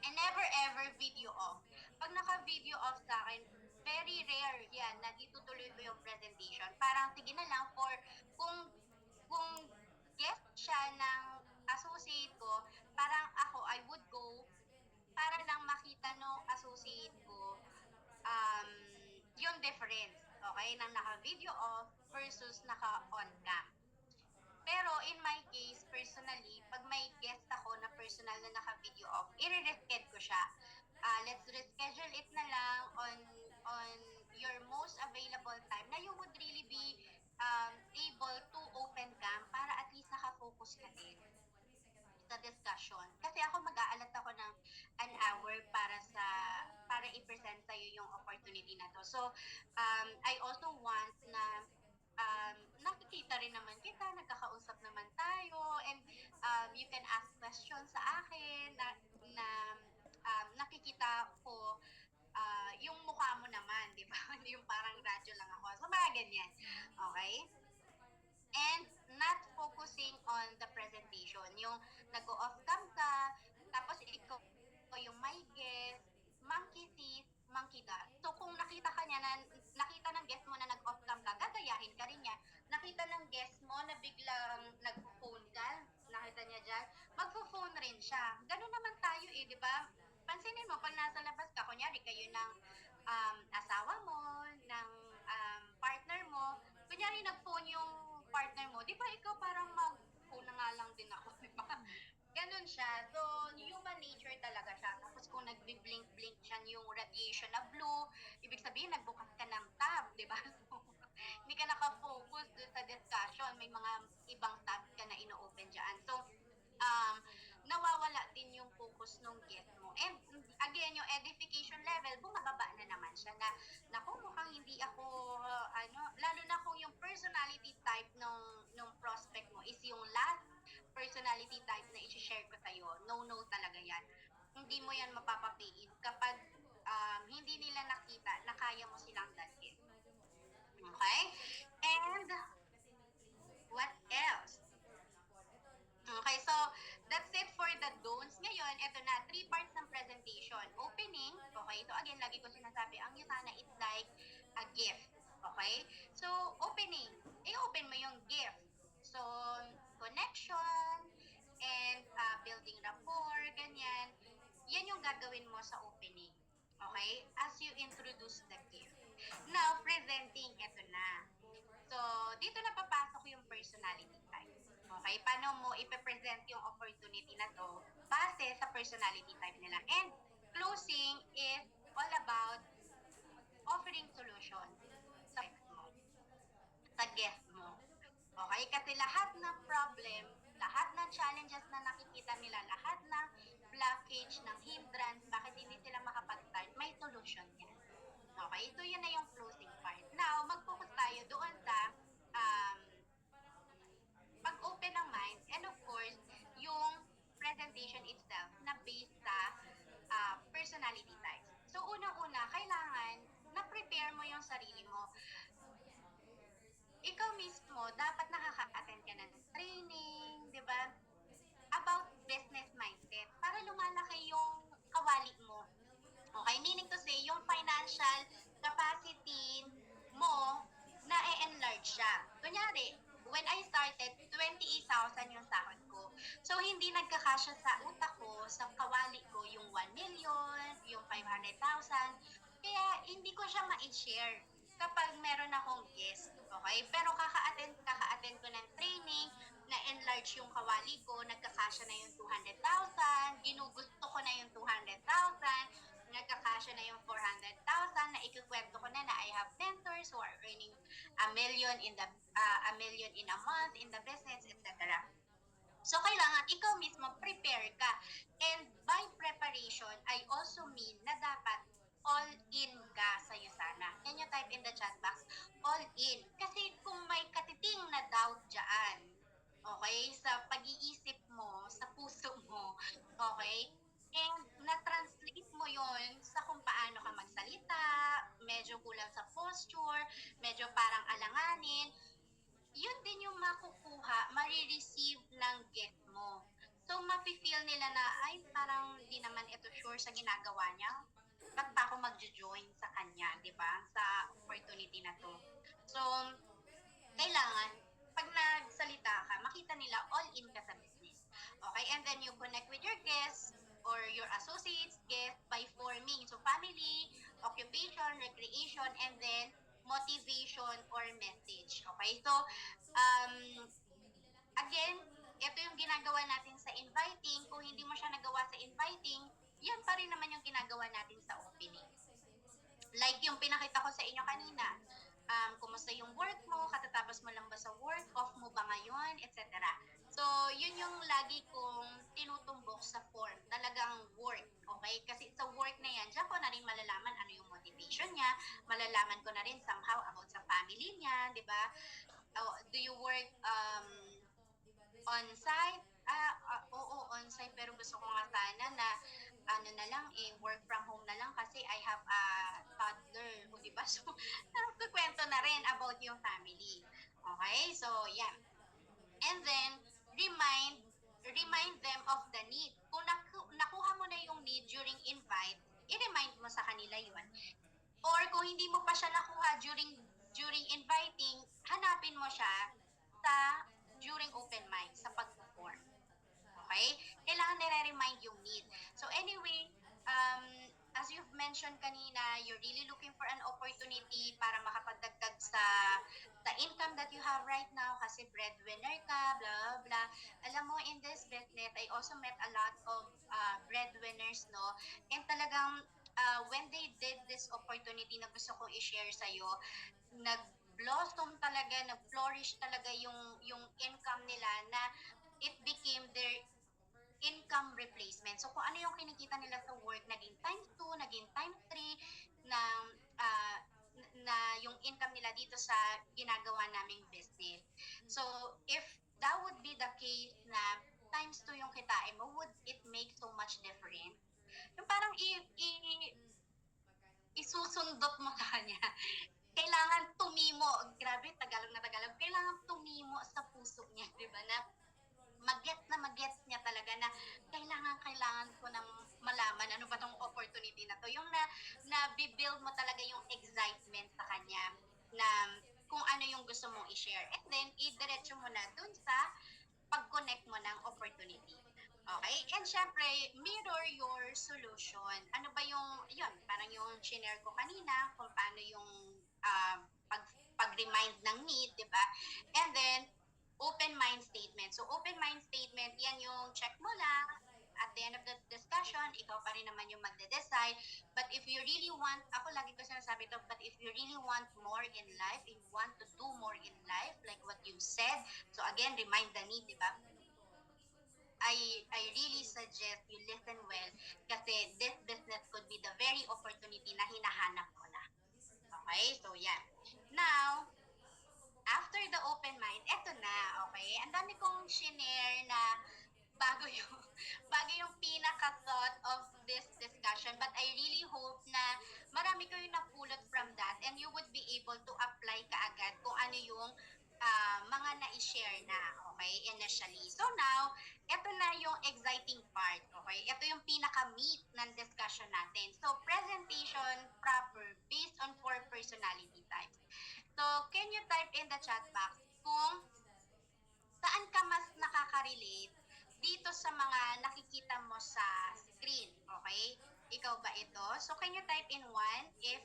And never ever video off. Pag naka-video off sa akin, very rare yan na itutuloy ko yung presentation. Parang sige na lang kung guest siya ng associate ko, parang ako, I would go para lang makita no associate ko yung difference, okay, ng naka-video off versus naka-on cam. Pero in my case, personally, pag may guest ako na personal na naka-video off, i-reschedule ko siya. Let's reschedule it na lang on your most available time na you would really be able to open cam para at least nakafocus ka din sa discussion. Kasi ako mag-aalat ako ng an hour para i-present sa'yo yung opportunity na to. So, I also want na nakikita rin naman kita, nagkakausap naman tayo, and you can ask questions sa akin na nakikita ko yung mukha mo naman, di ba? Hindi yung parang radyo lang ako. So, mga ganyan. Okay? And not focusing on the presentation. situation. Yung nag-off cam ka, tapos ikaw yung may guest, monkey see, monkey does. So kung nakita ka niya nakita ng guest mo na nag-off cam ka, gagayahin ka rin niya. Nakita ng guest mo na biglang nag-phone ka, nakita niya dyan, magpo-phone rin siya. Ganun naman tayo di ba? Pansinin mo, pag nasa labas ka, kunyari kayo ng asawa mo, ng partner mo, kunyari nag-phone yung partner mo, di ba ikaw parang mag-phone na nga lang din ako, di ba? Ganun siya. So, human nature talaga siya. Tapos kung nagbi-blink-blink siya yung radiation na blue, ibig sabihin nagbukas ka ng tab, di ba? So, hindi ka nakafocus dun sa discussion. May mga ibang tab ka na ino-open dyan. So, nawawala din yung focus ng guest mo. And again, yung edification level, bumababa na naman siya na, naku, mukhang hindi ako, lalo na kung yung personality type ng prospect mo is yung last personality type na i-share ko sa'yo. No talaga yan. Hindi mo yan mapapapiin kapag hindi nila nakita na kaya mo silang dalhin. Okay? And what else? Okay, so that's it for the don'ts. Ngayon, ito na, 3 parts ng presentation. Opening, okay, ito again, lagi ko sinasabi, ang Yusana is like a gift. Okay? So, opening, i-open mo yung gift. So, connection, and building rapport, ganyan. Yan yung gagawin mo sa opening. Okay? As you introduce the gift. Now, presenting, ito na. So, dito na papasok yung personality type. Okay? Paano mo ipe-present yung opportunity na to base sa personality type nila. And closing is all about offering solution sa guest mo. Okay? Kasi lahat ng problem, lahat ng challenges na nakikita nila, lahat ng blockage, ng hindrance, bakit hindi sila makapag-start, may solution yan. Okay? Ito yun na yung closing part. Now, mag-focus tayo doon sa pag-open ng mind and of course, yung presentation itself na based sa personality types. So, unang-una, kailangan na-prepare mo yung sarili mo. Ikaw mismo, dapat nakaka-attend ka ng training, di ba? About business mindset para lumalaki yung kawali mo. Okay? Meaning to say, yung financial capacity mo na e-enlarge siya. Kunyari, when I started, 28,000 yung sahod ko. So, hindi nagkakasya sa utak ko, sa kawali ko, yung 1 million, yung 500,000. Kaya, hindi ko siya ma-share kapag meron akong guest. Okay? Pero kaka-attend ko ng training, na-enlarge yung kawali ko, nagkakasya na yung 200,000, ginugusto ko na yung 200,000, nagkakasya na yung 400,000, na ikukwento ko na I have mentors who are earning a million in a month in the business, etc. So, kailangan ikaw mismo prepare ka. And by preparation, I also mean na dapat all in ka sa Yusana. Can you type in the chat box? All in. Kasi kung may katiting na doubt dyan, okay, sa pag-iisip mo, sa puso mo, okay, and na-translate mo yon sa kung paano ka magsalita, medyo kulang sa posture, medyo parang alanganin, yun din yung makukuha, marireceive ng guest mo. So, mafe-feel nila na, ay, parang di naman ito sure sa ginagawa niya. Ba't pa ako mag-join sa kanya, di ba? Sa opportunity na to. So, kailangan, pag nagsalita ka, makita nila all in ka sa business. Okay? And then you connect with your guests or your associates, guests by forming. So, family, occupation, recreation, and then motivation or message. Okay? So, again, ito yung ginagawa natin sa inviting. Kung hindi mo siya nagawa sa inviting, yan pa rin naman yung ginagawa natin sa opening. Like yung pinakita ko sa inyo kanina, kumusta yung work mo, katatapos mo lang ba sa work, off mo ba ngayon, etc. So, yun yung lagi kong tinutumbok sa form, talagang work, okay? Kasi sa work na yan, dyan ko na rin malalaman ano yung motivation niya, malalaman ko na rin somehow about sa family niya, di ba? Do you work on-site? Oo, on-site, pero gusto ko nga sana na work from home na lang kasi I have a toddler, o diba? So, nagkukwento na rin about yung family. Okay? So, yeah. And then, remind remind them of the need. Kung nakuha mo na yung need during invite, i-remind mo sa kanila yun. Or kung hindi mo pa siya nakuha during inviting, hanapin mo siya during open mic, sa pag-perform. Okay? Kailangan nire-remind yung need. So anyway, as you've mentioned kanina, you're really looking for an opportunity para makapagdagdag sa income that you have right now kasi breadwinner ka, blah, blah. Alam mo, in this business, I also met a lot of breadwinners, no? And talagang, when they did this opportunity na gusto kong i-share sa'yo, nag-blossom talaga, nag-flourish talaga yung income nila na it became their income replacement. So, kung ano yung kinikita nila sa work, naging times 2, naging times 3, na yung income nila dito sa ginagawa naming business. So, if that would be the case na times 2 yung kitain mo, would it make so much difference? Yung parang isusundot mo sa kanya. Kailangan tumimo. Grabe, Tagalog na Tagalog. Kailangan tumimo sa puso niya, di ba? Na mag-gets niya talaga na kailangan ko nang malaman ano ba tong opportunity na to. Yung na-build mo talaga yung excitement sa kanya na kung ano yung gusto mong i-share. And then, i-diretso mo na dun sa pag-connect mo ng opportunity. Okay? And syempre, mirror your solution. Ano ba yun, parang yung shinare ko kanina, kung paano yung pag-remind ng need, di ba? And then, open mind statement. So, open mind statement, yan yung check mo lang. At the end of the discussion, ikaw pa rin naman yung magde-decide. But if you really want, ako lagi ko sinasabi to, but if you really want more in life, if you want to do more in life, like what you said, so again, remind the need, di ba? I really suggest you listen well kasi this business could be the very opportunity na hinahanap ko na. Okay? So, yeah. Now, after the open mind, eto na, okay? Ang dami kong shinare na bago yung pinaka-thought of this discussion. But I really hope na marami kayong napulot from that and you would be able to apply kaagad kung ano yung mga na-share na, okay, initially. So now, ito na yung exciting part, okay? Ito yung pinaka-meat ng discussion natin. So, presentation proper based on 4 personality types. So, can you type in the chat box kung saan ka mas nakaka-relate dito sa mga nakikita mo sa screen, okay? Ikaw ba ito? So, can you type in 1 if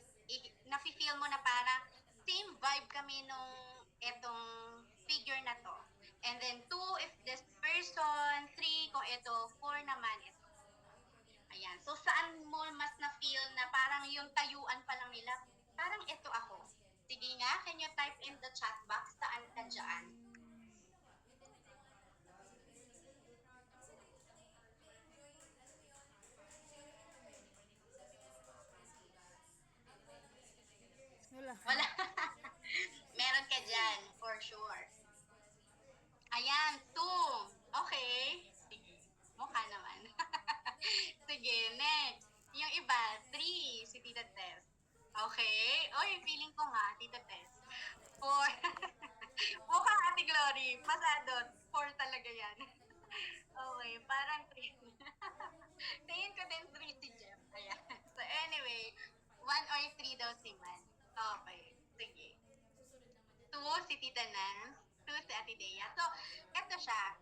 nafe-feel mo na parang same vibe kami nung etong figure na to. And then 2 if this person, 3 kung ito, 4 naman ito. Ayan. So, saan mo mas na-feel na parang yung tayuan pa lang nila, parang ito ako. Sige nga, can you type in the chat box saan ka dyan? Wala. Meron ka dyan, for sure. Ayan, 2. Okay. Sige. Mukha naman. Sige, next. Yung iba, 3. Si Tita Tess. Okay. Oy, feeling ko nga, Tita Tess. 4. Mukha Ate Glory. Pasado. 4 talaga yan. Okay, parang 3. Tingin ko din 3 si Jeff. Ayan. So anyway, 1 or 3 daw si Man. Okay, sige. 2 si Tita Nance, 2 si Ate Dea. So, eto siya.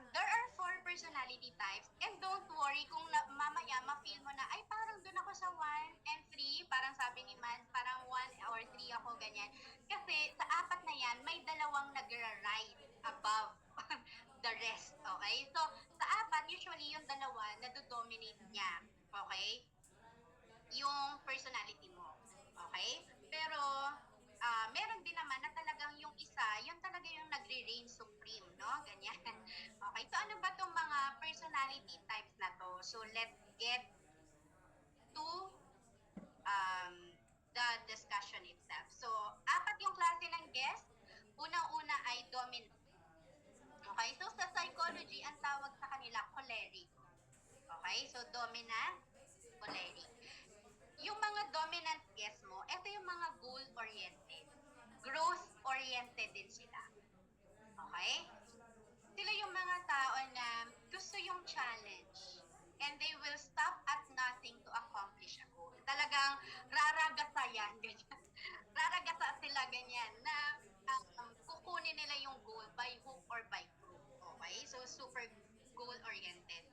There are 4 personality types and don't worry kung mamaya ma-feel mo na, ay parang dun ako sa 1 and 3, parang sabi ni Man, parang 1 or 3 ako, ganyan. Kasi sa 4 na yan, may dalawang nagra-ride above the rest, okay? So, sa 4, usually yung dalawa nado-dominate niya, okay? Yung personality mo. Okay? Pero, meron din naman na talagang yung isa, yun talaga yung nagre-reign supreme, no? Ganyan. Okay, so ano ba tong mga personality types na to? So, let's get to the discussion itself. So, 4 yung klase ng guest. Unang-una ay dominant. Okay, so sa psychology, ang tawag sa kanila, choleric. Okay, so dominant, choleric. Yung mga dominant guest mo, ito yung mga goal-oriented. Growth-oriented din sila. Okay? Sila yung mga tao na sila ganyan na kukunin nila yung goal by hook or by crook. Okay? So, super goal-oriented.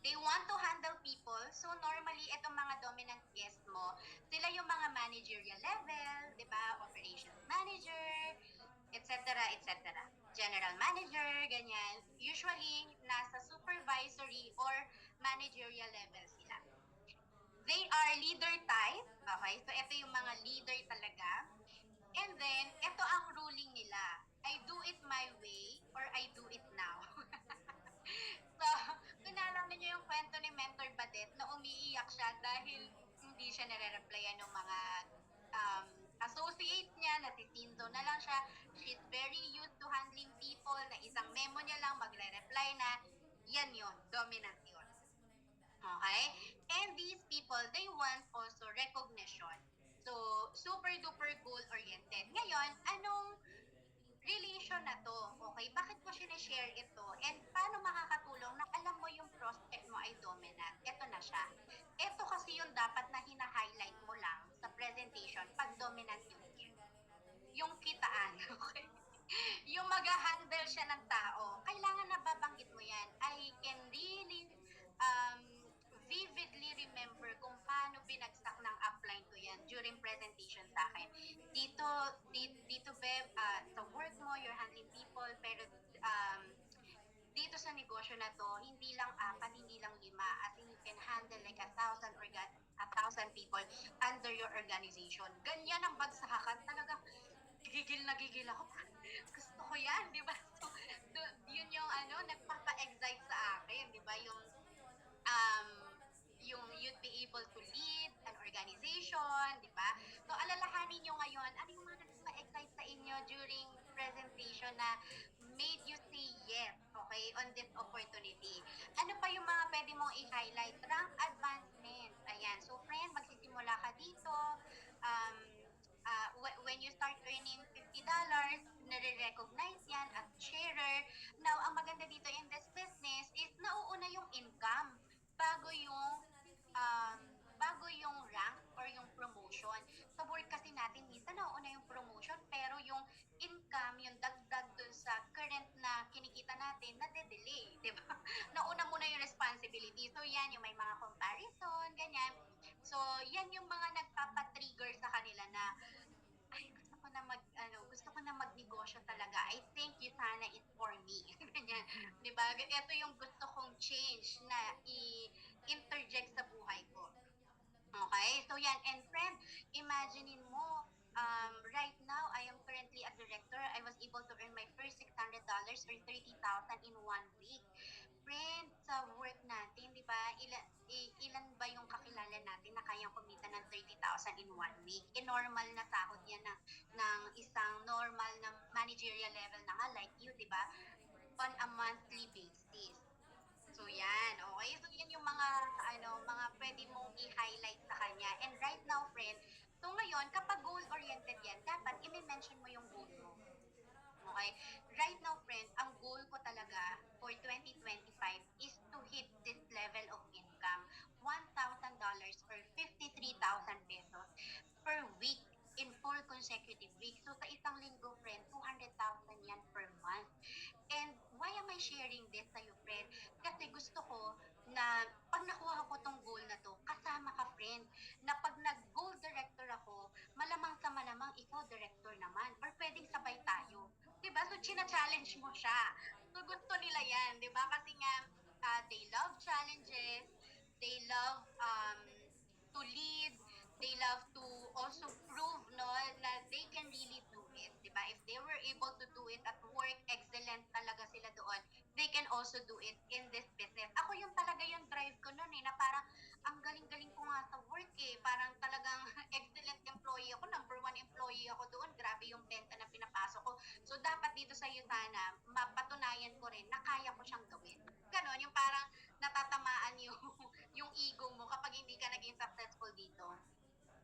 They want to handle people. So, normally, itong mga dominant guest mo, sila yung mga managerial level, di ba? Operations manager, etc. General manager, ganyan. Usually, nasa supervisory or managerial level sila. They are leader type. Okay? So, ito yung mga leader talaga. And then, ito ang ruling nila. I do it my way or I do it now. So, kung naalala niyo yung kwento ni Mentor Badet na umiiyak siya dahil hindi siya nare-replyan ng mga associates niya, na si Tinzo na lang siya. She's very used to handling people, na isang memo niya lang, magre-reply na. Yan yun, dominant yun. Okay? And these people, they want also recognition. So, super duper goal-oriented. Ngayon, anong relation na to? Okay, bakit mo sinishare ito? And paano makakatulong na alam mo yung prospect mo ay dominant? Ito na siya. Ito kasi yung dapat na hina-highlight mo lang sa presentation pag dominant yung gift. Yung kitaan, okay? Yung mag-handle siya ng tao, kailangan nababanggit mo yan. I can really vividly remember kung paano binagsak ng upline ko yan during presentation sa akin. Dito Beb, sa work mo, you're handling people, pero dito sa negosyo na to, hindi lang 4, hindi lang 5, as in you can handle like 1,000 people under your organization. Ganyan ang bagsakan. Talaga, gigil ako. Gusto ko yan, di ba? So, yun yung nagpapa-excite sa akin, di ba? Yung you'd be able to lead an organization, di ba? So, alalahanin nyo ngayon, ano yung mga nagpa-excite sa inyo during presentation na made you say yes, okay, on this opportunity? Ano pa yung mga pwede mong i-highlight? Rank advancement. Ayan. So, friend, magsisimula ka dito. When you start earning $50, nare-recognize yan as sharer. Now, ang maganda dito in this business is nauuna yung income bago yung rank or yung promotion. Sa work kasi natin, minsan nauuna yung promotion, pero yung income, yung dagdag dun sa current na kinikita natin, nade-delay, di ba? Nauna muna yung responsibility. So, yan, yung may mga comparison, ganyan. So, yan yung mga nagpapatrigger sa kanila na, ay, gusto ko na magnegosyo talaga. I think Yutana is for me. Ganyan. Di ba? Ito yung gusto kong change na i-interject sa buhay ko. Okay? So yan. And friend, imaginein mo, right now, I am currently a director. I was able to earn my first $600 or 30,000 in 1 week. Friend, sa work natin, di ba, ilan ba yung kakilala natin na kayang kumita ng 30,000 in 1 week? Normal na sahod yan ng isang normal na managerial level na nga like you, di ba? On a monthly basis. So yan, okay? So yan yung mga pwede mong i-highlight sa kanya. And right now, friend, so ngayon, kapag goal-oriented yan, dapat i-mention mo yung goal mo. Okay? Right now, friend, ang goal ko talaga for 2025 is to hit this level of income. $1,000 or 53,000 pesos per week in 4 consecutive weeks. So, sa isang linggo, friend, 200,000 yan per month. And why am I sharing this sa'yo, friend? Kasi gusto ko na pag nakuha ko tong goal na to, kasama ka, friend, na pag nag-goal director ako, malamang sa malamang ikaw director naman, or pwedeng sabay tayo. Diba? So, china-challenge mo siya. So, gusto nila yan, diba? Kasi nga, they love challenges, they love to lead, they love to also prove na they can really do it, di ba? If they were able to do it at work, excellent talaga sila doon. They can also do it in this business. Ako yung talaga yung drive ko noon na parang ang galing-galing ko nga sa work Parang talagang excellent employee ako, number 1 employee ako doon. Grabe yung benta na pinapasok ko. So dapat dito sa Yutana, mapatunayan ko rin na kaya ko siyang gawin. Ganon, yung parang natatamaan yung ego mo kapag hindi ka naging successful dito.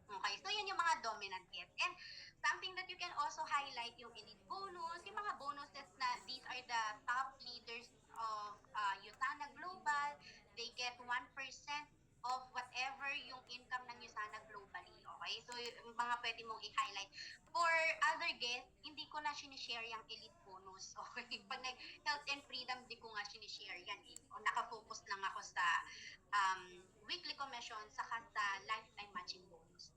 Okay, so yan yung mga dominant gifts. And something that you can also highlight yung elite bonus, yung mga bonuses na these are the top leaders of Yutana Global. They get 1% of whatever yung income ng Yutana globally. Okay, so yung mga pwede mong i-highlight. For other guests, hindi ko na sinishare yung elite bonus. Okay? Pag nag-health and freedom, di ko nga sinishare yan eh. O nakafocus lang ako sa weekly commission saka sa lifetime matching bonus.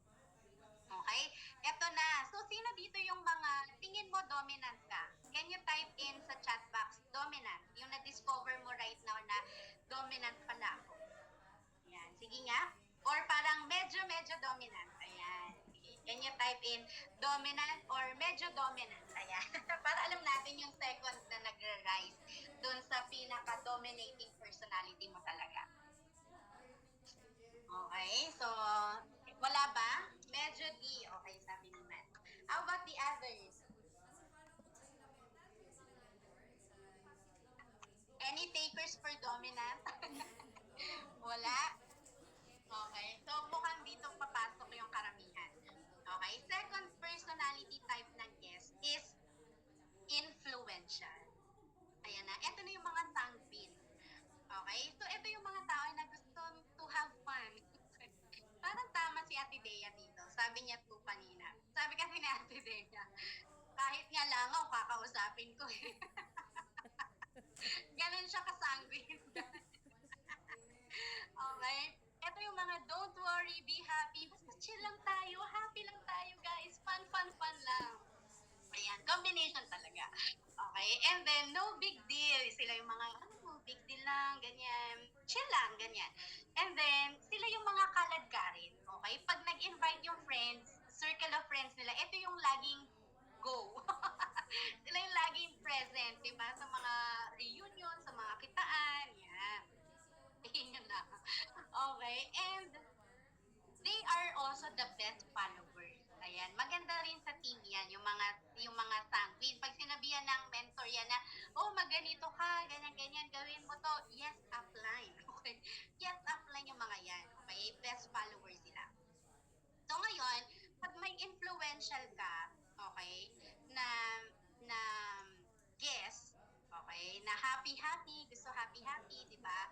Okay? Eto na. So, sino dito yung mga tingin mo dominant ka? Can you type in sa chat box, dominant? Yung na-discover mo right now na dominant pala ako. Ayan. Sige nga. Or parang medyo dominant. Ayan. Sige. Can you type in dominant or medyo dominant? Ayan. Para alam natin yung second na nag-rise dun sa pinaka-dominating personality mo talaga. Okay. So, wala ba? Medyo D. Okay, sabi ni Matt. How about the others? Any takers for dominant? Wala? Okay. So, mukhang dito papasok yung karamihan. Okay. Second personality type ng guest is influential. Ayan na. Ito na yung mga sanguine. Okay. So, ito yung mga tao na gusto to have fun. Parang tama si Ate Dea dito. Sabi niya to kanina. Sabi kasi ni Ate Dea, kahit nga langaw, kakausapin ko eh. Ganon siya ka-sanguine. Okay? Ito yung mga don't worry, be happy. Basta chill lang tayo, happy lang tayo guys. Fun lang. Ayan, combination talaga. Okay? And then, no big deal. Sila yung mga, big deal lang, ganyan. Chill lang, ganyan. And then, sila yung mga kaladkarin. Okay? Pag nag-invite yung friends, circle of friends nila, ito yung laging go. Sila yung laging present, di ba? Sa mga reunion, sa mga kitaan. Yan. Yun lang. Okay. And they are also the best followers. Ayan, maganda rin sa team yan, yung mga sanguine. Pag sinabihan ng mentor yan na, oh, magganito ka, ganyan, gawin mo to, yes, upline. Okay? Yes, upline yung mga yan. Okay? Best followers sila. So ngayon, pag may influential ka, okay, na guest, okay, na happy, gusto happy, di ba?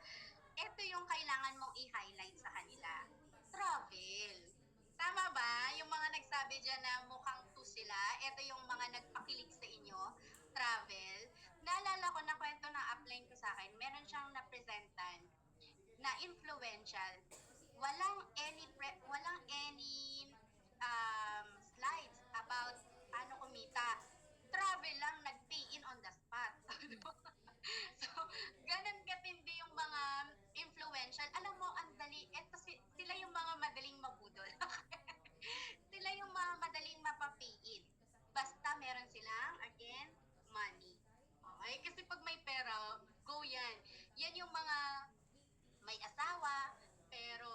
Ito yung kailangan mong i-highlight sa kanila. Travel. Tama ba? Yung mga nagsabi dyan na mukhang to sila, ito yung mga nagpakilig sa inyo, travel. Naalala ko na kwento ng upline ko sa akin, meron siyang napresentan na influential. Walang any slides about paano kumita. Travel lang, nag-pay in on the spot. So, ganun katindi yung mga influential. Alam mo, ang dali, sila yung mga madaling mabudol. Sila yung mga madaling mapapayin. Basta meron silang, again, money. Okay? Kasi pag may pera, go yan. Yan yung mga may asawa, pero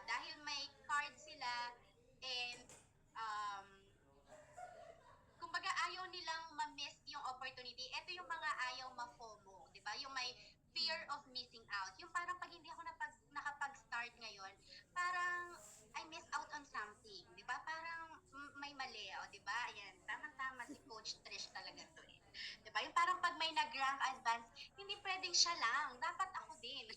dahil may card sila, and kumbaga ayaw nilang ma-miss yung opportunity. Ito yung mga ayaw ma-FOMO, di ba? Yung may fear of missing out. Yung parang pag hindi ako nakapag-start ngayon, parang I miss out on something, di ba? Parang may mali, di ba? Ayan, tama-tama si Coach Trish talaga to eh. Di ba? Yung parang pag may nag-rank advance, hindi pwedeng siya lang, dapat ako din.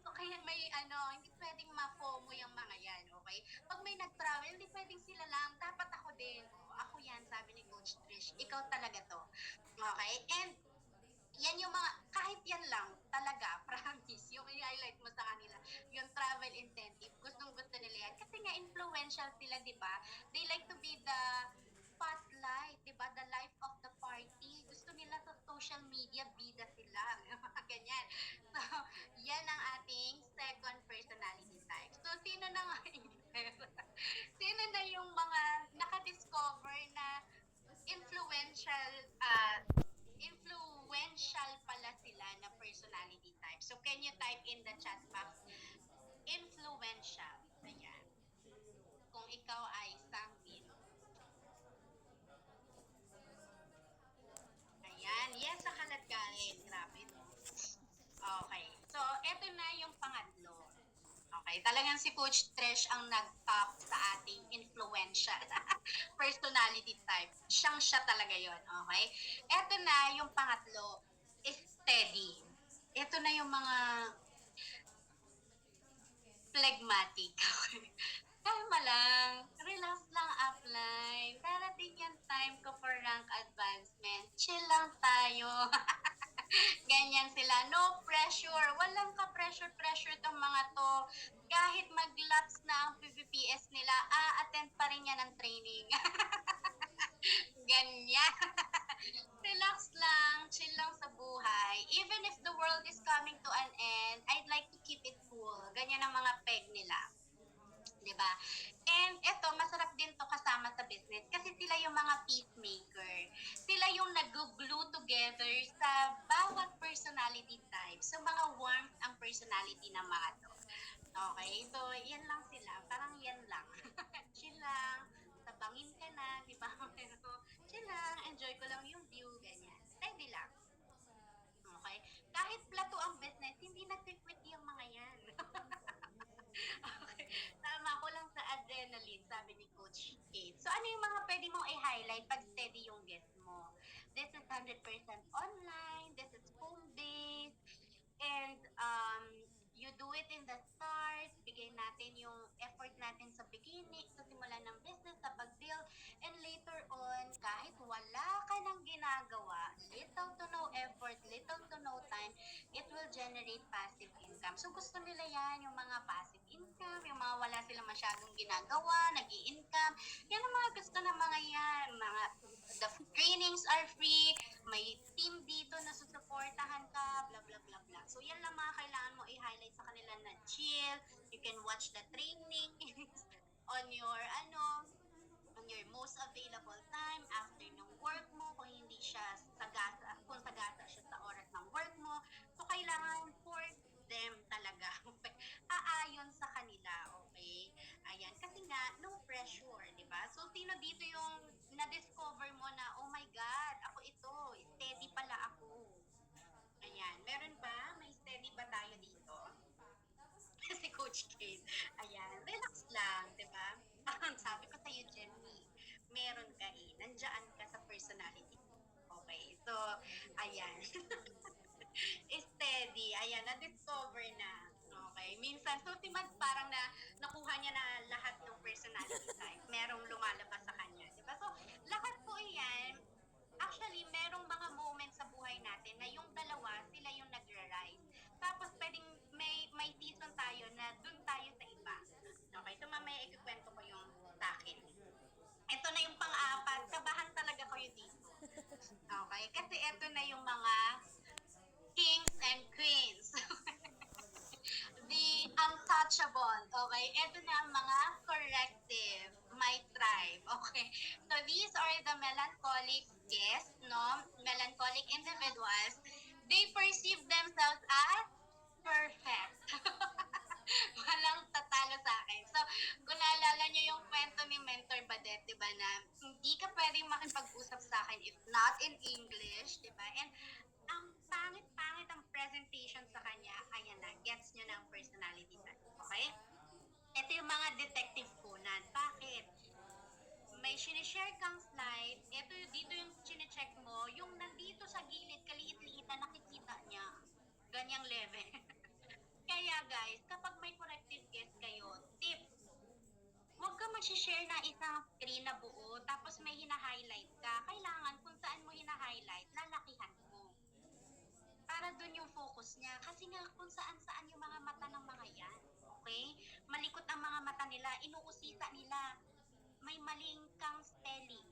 So kaya may hindi pwedeng ma-FOMO yung mga yan, okay? Pag may nag-travel, hindi pwedeng sila lang, dapat ako din. Ako yan, sabi ni Coach Trish, ikaw talaga to. Okay? And yan yung mga, kahit yan lang, talaga, promise, yung i-highlight mo sa kanila, yung travel incentive, gustong-gusto nila yan. Kasi nga, influential sila, di ba? They like to be the spotlight, di ba? The life of the party. Gusto nila sa social media, bida sila. Mga ganyan. So, yan ang ating second personality type. So, sino na nga sino na yung mga nakadiscover na influential pala sila na personality type. So, can you type in the chat box, influential. Ayan. Kung ikaw ay sanguine. Ayan. Yes, sa kaladkarin. Grabe, no? Okay. So, eto na yung pangatlo. Okay. Talagang si Coach Trish ang nag-top sa ating influential personality type. Siya talaga yon. Okay. Eto na yung pangatlo, steady. Ito na yung mga Phlegmatic. Kalma lang. Relax lang, upline. Darating yung time ko for rank advancement. Chill lang tayo. Ganyan sila. No pressure. Walang ka-pressure-pressure tong mga to. Kahit mag-lapse na ang PVPS nila, attend pa rin yan ng training. Ganyan. Relax lang, chill lang sa buhay. Even if the world is coming to an end, I'd like to keep it cool. Ganyan ang mga peg nila. 'Di ba? And eto, masarap din to kasama sa business kasi sila yung mga peacemaker. Sila yung nag-glue together sa bawat personality type. So mga warmth ang personality ng mga to. Okay, so yan lang sila. Parang yan lang. Chill lang, tabangin ka na, di ba? Pero chill lang, enjoy ko lang yung view, ganyan. Steady lang. Okay? Kahit plato ang business, hindi nag-quit yung mga yan. Okay. Tama ko lang sa adrenaline, sabi ni Coach Kate. So, ano yung mga pwede mong i-highlight pag steady yung guest mo? This is 100% online, this is home-based, and you do it in the start, bigay natin yung effort natin sa beginning, sa simula ng business, sa pag-build, and later on, kahit wala ka nang ginagawa, little to no effort, little to no time, it will generate passive income. So gusto nila yan, yung mga passive income, yung mga wala silang masyadong ginagawa, nag-i-income, yan ang mga gusto ng mga yan. Mga, the trainings are free, may team dito na susuportahan ka, blah, blah, blah, blah. So yan lang mga kailangan mo i-highlight sa kanila na chill, you can watch the training on your, on your most available time after ng work mo, kung hindi siya sagasa, kung sagasa siya sa oras ng work mo. So, kailangan for them talaga. Aayon sa kanila, okay? Ayan. Kasi nga, no pressure, di ba? So, sino dito yung na-discover mo na, oh my God, ako ito, steady pala ako. Ayan. Meron ba? May steady ba tayo dito? Si Coach Kate. Ayan, relax lang, di ba? Sabi ko sa'yo, Jenny, meron ka eh. Nandiyan ka sa personality. Okay, so, ayan. Steady, ayan, na-discover na. Okay, minsan, so Timad parang nakuha niya na lahat ng personality type. Merong lumalabas sa kanya, di ba? So, lahat po yan, actually, merong mga moments sa buhay natin na yung dalawa, sila yung nagra-rise. Tapos, pwedeng may season tayo na dun tayo sa iba. Okay, so mamaya ikukwento ko yung sa akin. Ito na yung pang-apat, kabahan talaga kayo dito. Okay, kasi ito na yung mga kings and queens. The untouchable, okay? Ito na ang mga corrective, my tribe, okay? So these are the melancholic guests, no? Melancholic individuals. They perceive themselves as perfect. Walang tatalo sa akin. So, kung naalala niyo yung kwento ni Mentor Badet, di ba, na hindi ka pwedeng makipag-usap sa akin if not in English, di ba? And ang pangit-pangit ang presentation sa kanya, ayan na, gets nyo na ang personality type. Okay? Ito yung mga detective kunan. Bakit? May sinishare kang slide, ito dito yung chinecheck mo, yung nandito sa gilid, kaliit-liitan, nakikita niya. Ganyang level. Kaya guys, kapag may corrective guest kayo, tip, huwag ka mag-share na isang screen na buo, tapos may hina-highlight ka. Kailangan kung saan mo hina-highlight, lalakihan mo. Para dun yung focus niya. Kasi nga kung saan-saan yung mga mata ng mga yan. Okay? Malikot ang mga mata nila, inuusisa nila. May maling kang spelling.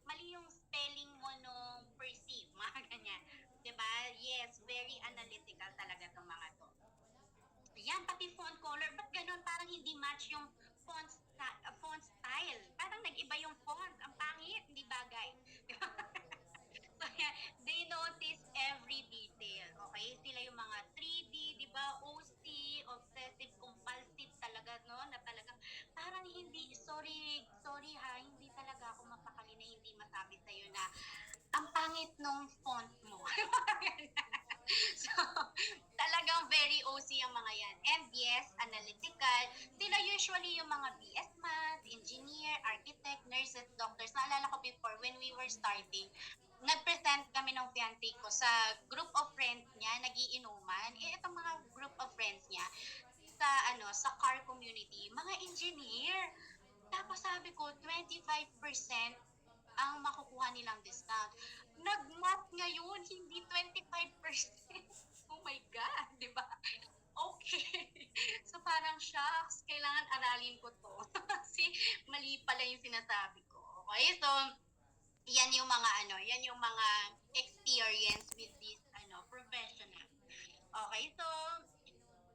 Mali yung spelling mo nung perceive, mga ganyan. Diba? Yes, very analytical talaga itong mga to. Yan, pati font color. Ba't ganun? Parang hindi match yung font style. Parang nag-iba yung font. Ang pangit, hindi bagay. So, yeah, they notice every detail. Okay? Sila yung mga 3D, di ba? OC, obsessive compulsive talaga, no? Na talagang, parang hindi, sorry ha, hindi talaga ako mapakali na hindi masabi sa'yo na ang pangit nung font mo. So, talagang very OC ang mga yan. And yes, analytical. Sila usually yung mga BS Math, engineer, architect, nurses, doctors. Naalala ko before, when we were starting, nag-present kami ng fiancé ko sa group of friends niya, nagiinuman. Itong mga group of friends niya, sa car community, mga engineer. Tapos sabi ko, 25% ang makukuha nilang discount. Nag-math ngayon, hindi 25%. Oh my God, di ba? Okay. So parang shucks, kailangan aralin ko to. Kasi mali pala yung sinasabi ko. Okay, so yan yung mga experience with this professional. Okay, so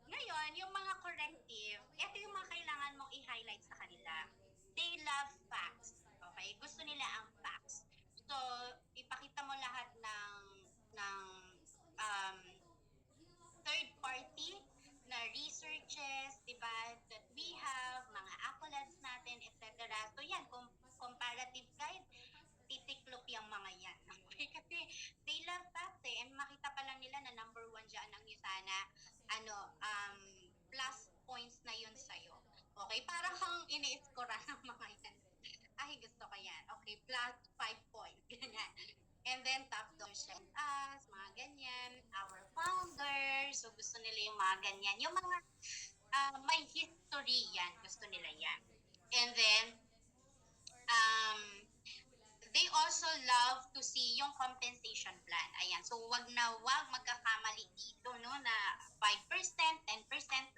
ngayon, yung mga corrective, ito yung mga kailangan mong i-highlight sa kanila. They love facts. Okay? Gusto nila ang facts. So, ipakita mo lahat ng um, third party na researches, di ba, that we have, mga accolades natin, etc. So, yan, comparative guide, titiklop yung mga yan. Okay? Kasi they love facts and makita pa lang nila na number 1 dyan ang USANA, plus points na yun sa'yo. Okay? Parang kang ini-score ng mga yan. Ay, gusto ko yan. Okay, plus 5 points. Ganyan. And then, top donors like us, mga ganyan. Our founders, so gusto nila yung mga ganyan. Yung mga may history yan, gusto nila yan. And then, they also love to see yung compensation plan. Ayan. So, wag magkakamali dito, no, na 5%, 10%, 20%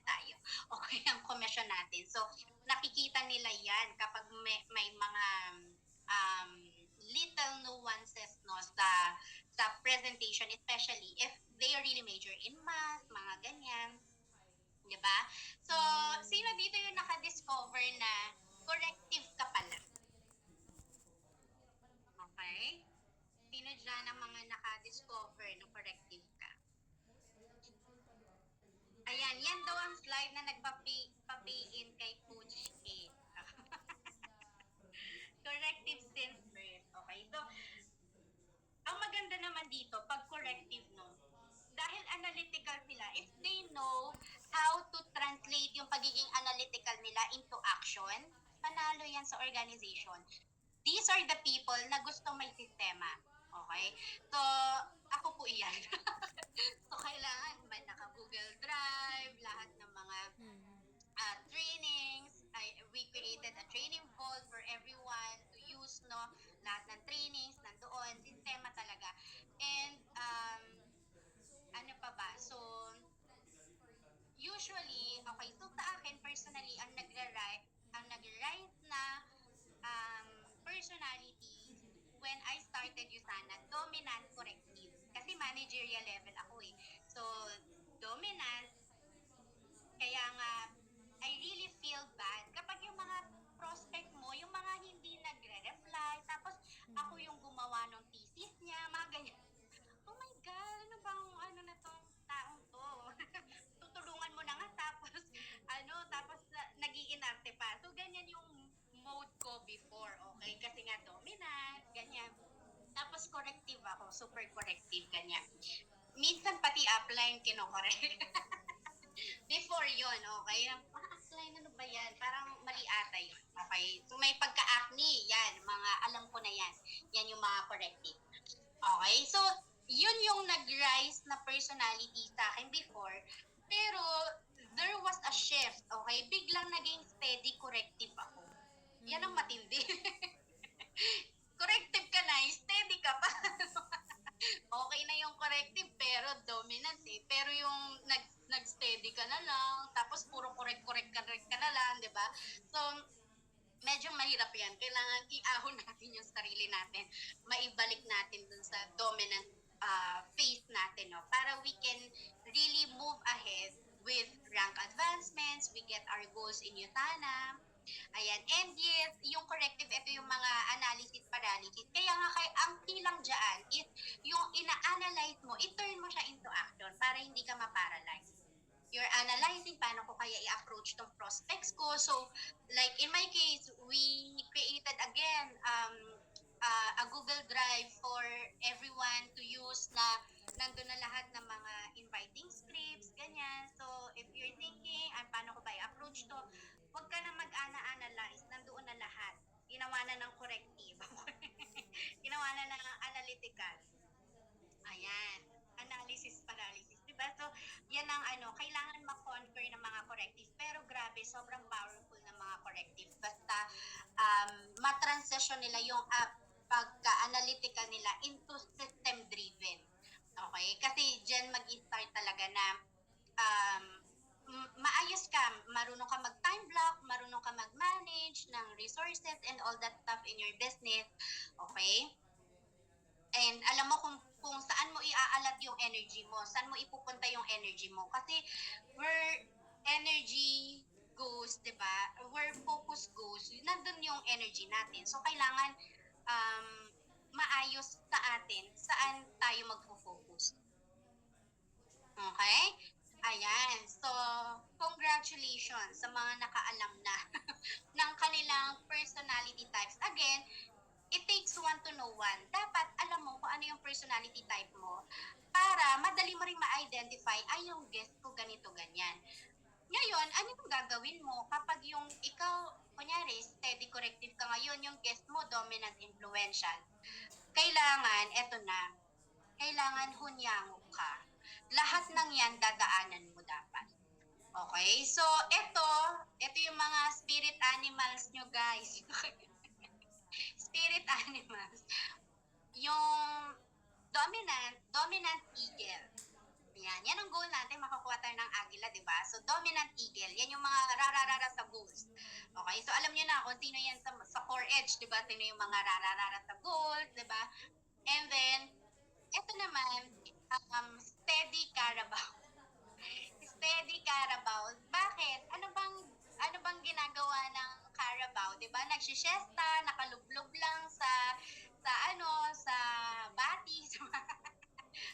tayo. Okay, ang commission natin. So, nakikita nila yan kapag may mga little nuances, no, sa presentation, especially if they really major in math, mga ganyan. Diba? So, sino dito yung nakadiscover na corrective ka pala? Okay? Sino dyan ang mga nakadiscover na corrective ka? Ayan, yan daw ang slide na nagpa-pay-in kay Coach A. Corrective since birth. Okay, so, ang maganda naman dito, pag corrective, no, dahil analytical sila, if they know how to translate yung pagiging analytical nila into action, panalo yan sa organization. These are the people na gusto may sistema. Okay? So, ako po iyan. So, kailangan ba naka-Google Drive, lahat ng mga trainings. We created a training vault for everyone to use, no? Lahat ng trainings, nandoon, sistema talaga. And, ano pa ba? So, usually, okay, so sa akin, personally, ang nag-rise na personality when I started USANA, dominant corrective. Kasi managerial level ako eh. So, dominant, kaya nga, I really feel bad kapag yung mga prospect mo, yung mga hindi nagre-reply, tapos ako yung gumawa ng thesis niya, mga ganyan. Oh my God, ano bang na tong taong to? Tutulungan mo na nga, tapos nag-iinarte pa. So, ganyan yung mode ko before, okay? Kasi nga dominant, ganyan. Tapos corrective ako, super corrective, ganyan. Minsan pati upline kinokorek. Before yon, okay? Upline, ano ba yan? Parang mali ata yun. Okay? So, may pagka-acne, yan. Mga alam ko na yan. Yan yung mga corrective. Okay? So, yun yung nag-rise na personality sa akin before. Pero, there was a shift, okay? Biglang naging steady corrective ako. Yan ang matindi. Corrective ka na, steady ka pa. Okay na yung corrective, pero dominant eh. Pero yung nag-steady ka na lang, tapos puro correct ka na lang, di ba? So, medyo mahirap yan. Kailangan iahon natin yung sarili natin. Maibalik natin dun sa dominant phase natin, no? Para we can really move ahead with rank advancements, we get our goals in USANA. Ayan. And yes, yung corrective, ito yung mga analysis paralysis. Kaya nga ang key lang dyan is yung ina-analyze mo, i-turn mo siya into action para hindi ka ma-paralyze. You're analyzing paano ko kaya i-approach tong prospects ko. So, like in my case, we created again a Google Drive for everyone to use na nandun na lahat ng mga inviting scripts, ganyan. So, if you're thinking, paano ko ba i-approach to, huwag ka na mag-analyze, nandoon na lahat. Ginawa na ng corrective. Ginawa na ng analytical. Ayan. Analysis paralysis. Diba? So, yan ang kailangan ma-conquer sobrang powerful ng mga corrective. Basta matransition nila yung pagka-analytical nila into system-driven. Okay? Kasi dyan mag-start talaga na um, maayos ka, marunong ka mag-time block, marunong ka mag-manage ng resources and all that stuff in your business. Okay? And alam mo kung saan mo iaalat yung energy mo, saan mo ipupunta yung energy mo. Kasi where energy goes, di ba? Where focus goes, nandun yung energy natin. So, kailangan um, maayos sa atin saan tayo magpo-focus. Okay? Ayan. So, congratulations sa mga nakaalam na ng kanilang personality types. Again, it takes one to know one. Dapat alam mo kung ano yung personality type mo para madali mo rin ma-identify, ay yung guest ko ganito, ganyan. Ngayon, ano yung gagawin mo kapag yung ikaw, kunyari, steady corrective ka ngayon, yung guest mo dominant influential. Kailangan, eto na, kailangan hunyango ka. Lahat ng yan dadaanan mo dapat. Okay? So, ito yung mga spirit animals nyo, guys. Spirit animals. Yung dominant eagle. Yan ang goal natin, makakuha tayo ng agila, di ba? So, dominant eagle, yan yung mga rararara sa goals. Okay, so alam niyo na kung sino yan sa core edge, di ba? Sino yung mga rararara sa goals, di ba? And then, ito naman, steady Carabao. Steady Carabao. Bakit? Ano bang ginagawa ng Carabao? 'Di ba? Nagsisiesta, nakalublog lang sa bati,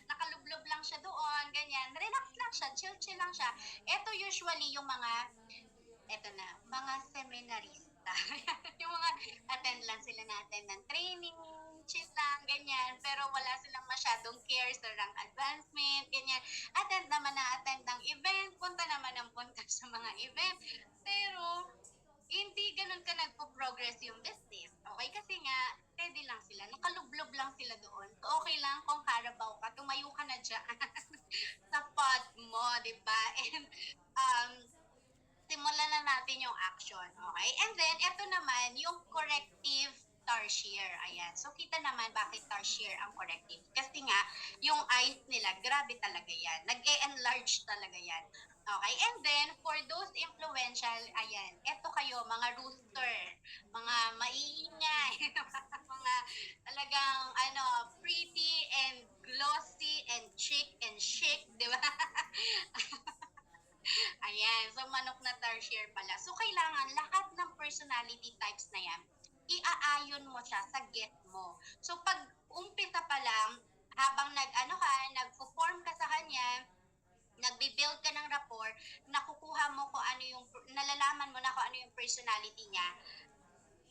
nakalublob lang siya doon, ganyan. Relax lang siya, chill lang siya. Ito usually yung mga seminarista. Yung mga attend lang sila natin ng training, chill lang, ganyan. Pero wala silang masyadong care sa rank advancement, ganyan. Attend ng event, punta naman ng punta sa mga event. Pero, hindi ganun ka nagpo-progress yung business. Okay? Kasi nga, steady lang sila. Nakalublob lang sila doon. So, okay lang kung Carabao ka, tumayo ka na dyan sa pod mo, di ba? And, simulan na natin yung action. Okay? And then, ito naman, yung corrective tarsier. Ayan. So, kita naman bakit tarsier ang corrective. Kasi nga, yung eyes nila, grabe talaga yan. Nag-e-enlarge talaga yan. Okay? And then, for those influential, ayan, eto kayo, mga rooster, mga maiingay, mga talagang, pretty and glossy and chic and chic, di ba? Ayan, so manok na tarsier pala. So kailangan lahat ng personality types na yan, iaayon mo siya sa get mo. So pag umpisa pa lang, habang nagpo-form ka sa kanya, nagbi-build ka ng rapport, nakukuha mo kung ano yung, nalalaman mo na kung ano yung personality niya,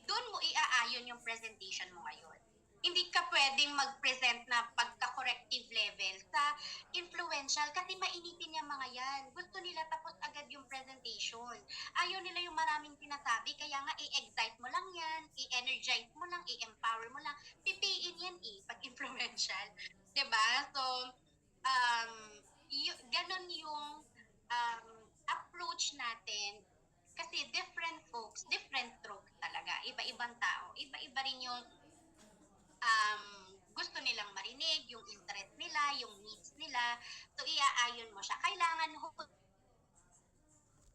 doon mo iaayon yung presentation mo ngayon. Hindi ka pwedeng mag-present na pagka-corrective level sa influential kasi mainitin yung mga yan. Gusto nila tapos agad yung presentation. Ayaw nila yung maraming sinasabi, kaya nga i-excite mo lang yan, i-energize mo lang, i-empower mo lang. Pipiin yan pag influential. Diba? So, ganon yung approach natin kasi different folks, different strokes talaga. Iba-ibang tao. Iba-iba rin yung gusto nilang marinig, yung interest nila, yung needs nila. So, iaayon mo siya. Kailangan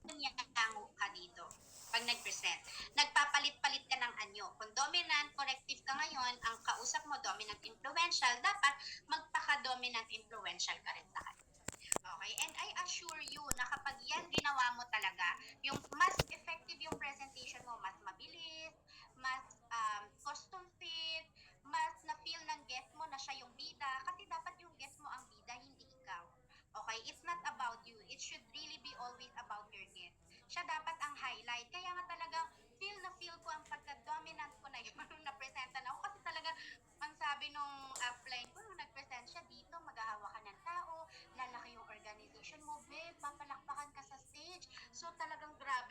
hunyango ka dito pag nag-present. Nagpapalit-palit ka ng anyo. Kung dominant, corrective ka ngayon, ang kausap mo dominant influential, dapat magpaka-dominant influential ka rin sa kanya. Okay? And I assure you na kapag yan ginawa mo talaga, yung mas effective yung presentation mo, mas mabilis, mas custom fit, mas na-feel ng guest mo na siya yung bida. Kasi dapat yung guest mo ang bida, hindi ikaw. Okay? It's not about you. It should really be always about your guest. Siya dapat ang highlight. Kaya nga talagang feel ko ang pagka-dominant ko na yun nung na-presentan ako. Kasi talaga, ang sabi nung upline ko, nung nag-present siya dito, maghahawa ka ng tao, lalaki yung organization mo, babe, papalakpakan ka sa stage. So talagang grabe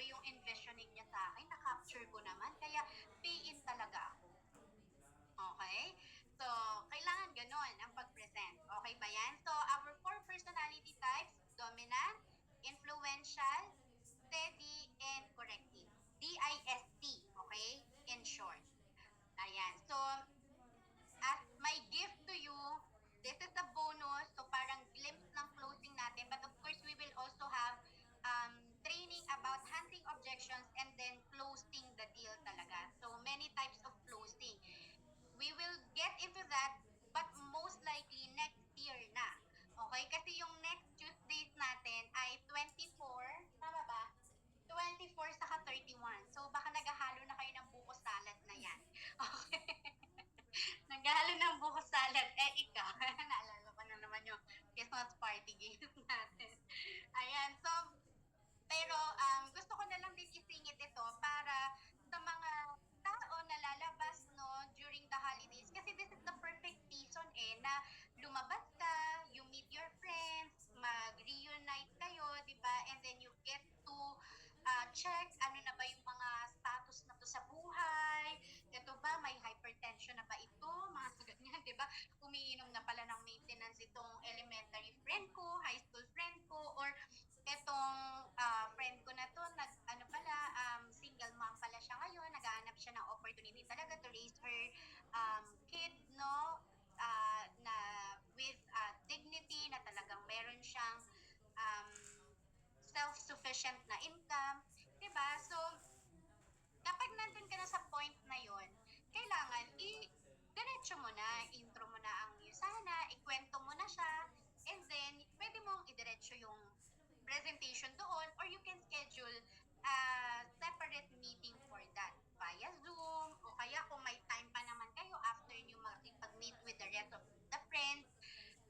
naghahalo ng buko salad. Ikaw, naalala ko na naman yung Christmas party game natin. Ayan, so, pero gusto ko na lang din isingit ito para sa mga tao na lalabas no during the holidays kasi this is the perfect season na lumabas ka, you meet your friends, mag-reunite kayo, 'di ba? And then you get to check ano na ba yung mga status na to sa buhay. Ito ba may hypertension na ba ito? Mga ganyan, 'di ba? Umiinom na pala ng maintenance itong elementary friend ko, high school friend ko, or etong friend ko na to, ano pala, single mom pala siya ngayon, naghahanap siya ng opportunity talaga to raise her kid, no? Na with dignity, na talagang meron siyang um, self-sufficient na income, 'di ba? So, kapag nandun ka na sa point na yon, kailangan diretso mo na, intro mo na ang sana, ikwento mo na siya, and then pwede mong idiretso yung presentation doon, or you can schedule a separate meeting for that via Zoom, o kaya kung may time pa naman kayo after nyo makipag-meet with the rest of the friends,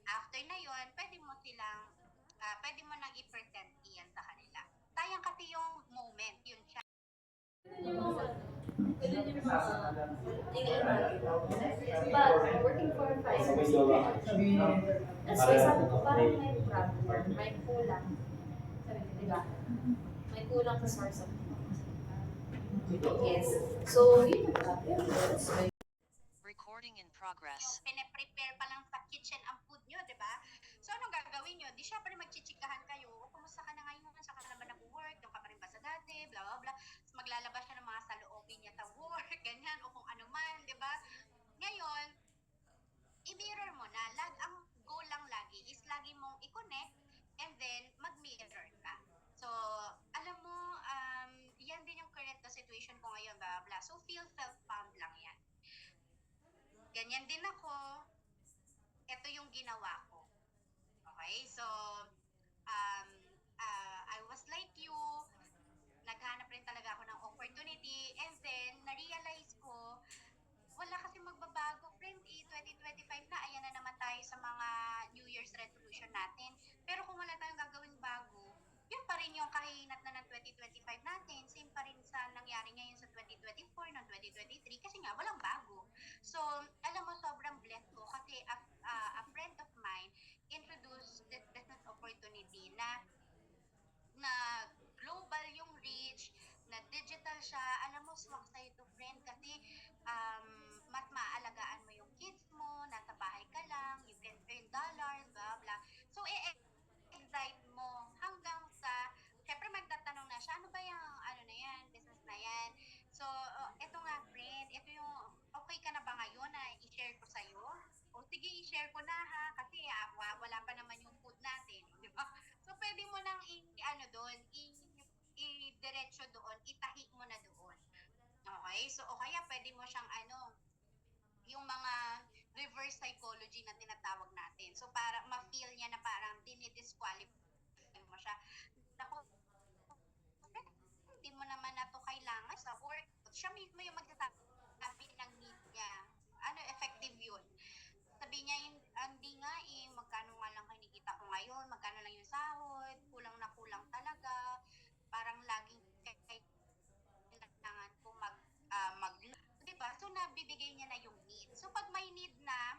after na yon, pwede mo nang i-present iyan sa kanila. Sayang kasi yung moment, yun siya. But working for 5 years, that's why sabi ko, parang may problem, may kulang. Sabi ko, diba? May kulang sa source of income. Yes. So, yun yung problem. Recording in progress. Yung pine-prepare pa lang sa kitchen ang food nyo, di ba? So, anong gagawin nyo? Di syempre magchichikahan kayo. O, kumusta ka na ngayon? Saan ka naman nag-work? Yung ka pa rin ba sa dati? Bla, bla, bla. Tapos maglalabas siya ng mga saloobin niya sa work, ganyan, o kung ano man, di ba? Ngayon, i-mirror mo na. Ang goal lang lagi is lagi mong i-connect and then mag-mirror ka. So, alam mo, yan din yung current na situation ko ngayon, bla, bla. So, feel self-found lang yan. Ganyan din ako. Ito yung ginawa ko. Okay? So, I was like you. Naghanap rin talaga ako ng opportunity. And then, na-realize ko, wala kasi magbabago, friend. 2025 na, ayan na naman tayo sa mga New Year's resolution natin. Pero kung wala tayong gagawing bago, yun pa rin yung kahinat na ng 2025 natin. Same pa rin sa nangyari ngayon sa 2024, ng 2023, kasi nga, walang bago. So, alam mo, sobrang blessed ko kasi a friend of mine introduced this business opportunity na global yung reach, na digital siya. Alam mo, swak sa'yo to, friend, kasi mas maaalagaan mo yung kids mo, nasa bahay ka lang, you can earn dollars, blah, blah. So, excite mo hanggang sa, syempre magtatanong na siya, ano ba yung, ano na yan, business na yan. So, eto nga, friend, ito yung, okay ka na ba ngayon na i-share ko sa'yo? O sige, i-share ko na ha, kasi wala pa naman yung food natin, di ba? So, pwede mo nang doon, i-diretso doon, itahi mo na doon. Okay? So, o kaya pwede mo siyang yung mga reverse psychology na tinatawag natin. So, para ma-feel niya na parang dinidisqualify mo siya. Naku, hindi mo naman na to kailangan sa work. Siya mismo yung magsasabi ng need niya. Effective yun. Sabi niya, hindi nga magkano nga lang kinikita ko ngayon, magkano lang yung sahod, kulang na kulang talaga, parang laging kailangan ko diba? So, nabibigay niya na yung need. So, pag may need na,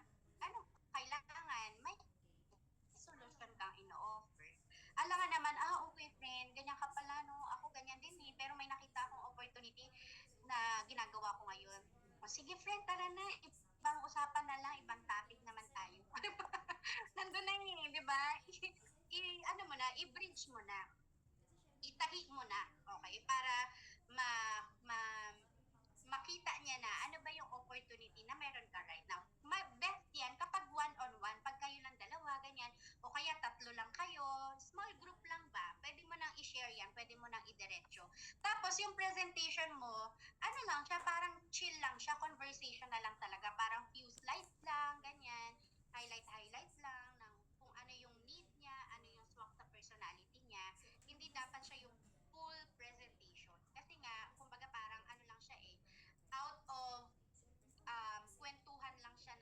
kailangan, may solution kang ino-offer. Alam nga naman, okay friend, ganyan ka pala, no? Ako ganyan din pero may nakita akong opportunity na ginagawa ko ngayon. O, sige friend, tara na, ibang usapan na lang, ibang topic naman tayo. Nandun na di ba? I-bridge mo na. Itahi mo na, okay? Para makita niya na ano ba yung opportunity na meron ka right now. Best yan kapag one-on-one, pag kayo lang dalawa, ganyan, o kaya tatlo lang kayo, small group lang ba, pwede mo nang i-share yan, pwede mo nang i-diretso. Tapos yung presentation mo, lang siya, parang chill lang siya, conversation na lang talaga, parang few slides lang, ganyan, highlight lang ng kung ano yung need niya, ano yung swak sa personality niya. Hindi dapat siya yung full presentation. Kasi nga, kumbaga parang lang siya out of kwentuhan lang siya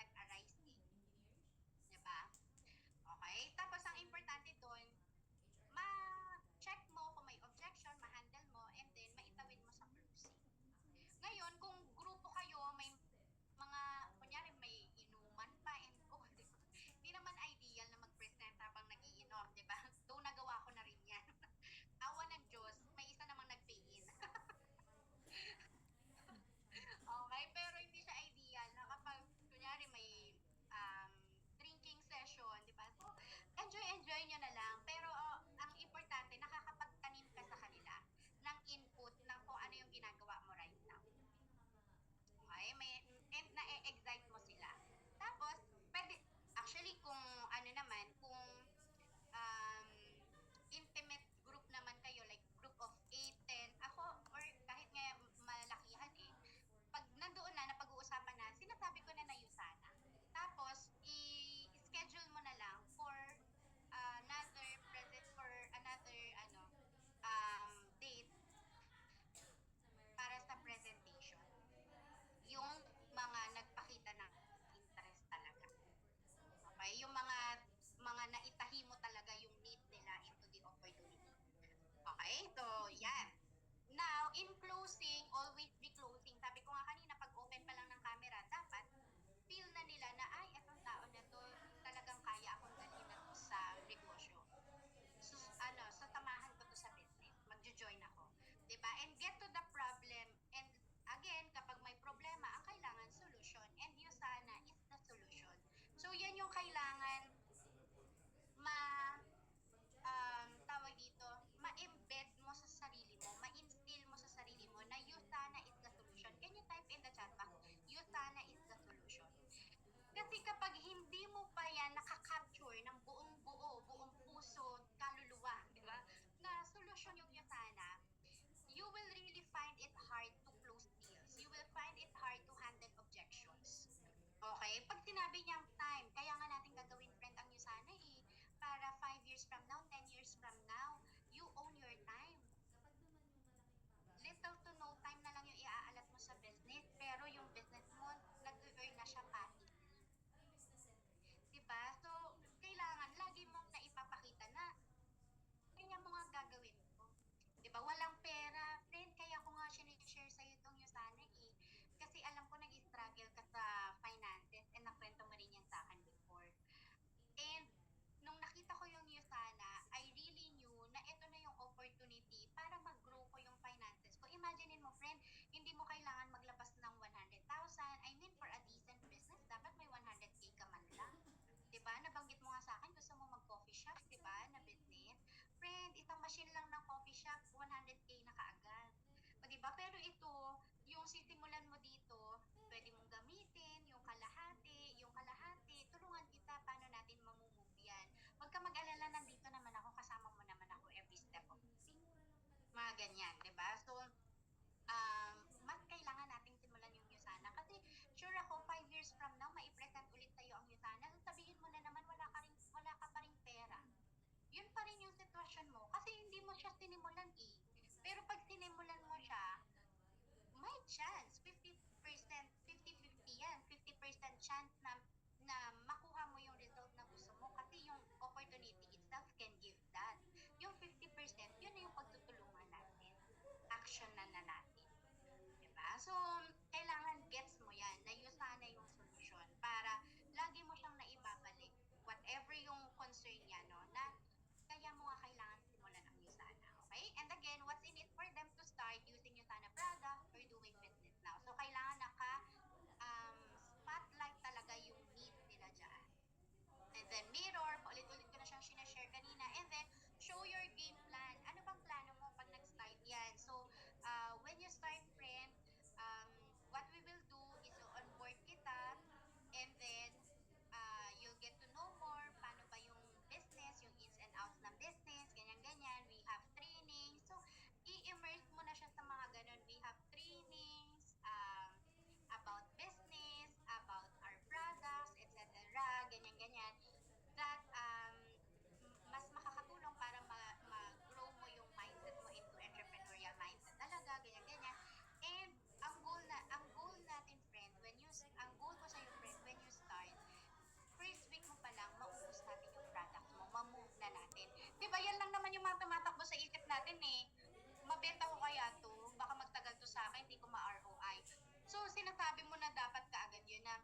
ganyan, di ba? So, mas kailangan nating simulan yung Usana. Kasi sure ako, 5 years from now, maipresent ulit sa'yo ang Usana. So, sabihin mo na naman, wala ka pa ring pera. Yun pa rin yung sitwasyon mo. Kasi hindi mo siya sinimulan eh. Pero pag sinimulan mo siya, may chance. 50%, 50-50 yan. 50% chance na makuha mo yung result na gusto mo kasi yung opportunity itself can give that. Yung 50%, yun na yung pagtutulungan natin. Action na natin. Diba? So, kailangan gets mo yan, na yun sana yung solusyon para lagi mo siyang naibabalik. Whatever yung concern niya, no, na kaya mo nga kailangan simulan ang Usana. Okay? And again, what's in it for them to start using Usana product or doing business now? So, kailangan spotlight talaga yung need nila dyan. And then mirror, paulit-ulit ko na siyang sinashare kanina. And then, show your game plan. Ano bang plano mo pag nag-start yan? So, when you start, friend, what we will do is onboard kita and then you'll get to know more paano ba yung business, yung ins and outs ng business, ganyan-ganyan. We have training. So, i-immerse mo na siya sa mga ganun. We have trainings, about business, about our products, etc. Ganyan-ganyan. That mas makakatulong para ma-grow mo yung mindset mo into entrepreneurial mindset talaga, ganyan-ganyan. And ang goal natin, friend, ang goal ko sa'yo, friend, when you start, first week mo pa lang, maubos natin yung product mo, ma-move na natin. Diba, yan lang naman yung mga tumatakbo sa isip natin eh. Mabenta ko kaya to, baka magtagal to sa akin, hindi ko ma-ROI. So, sinasabi mo na dapat kaagad yun na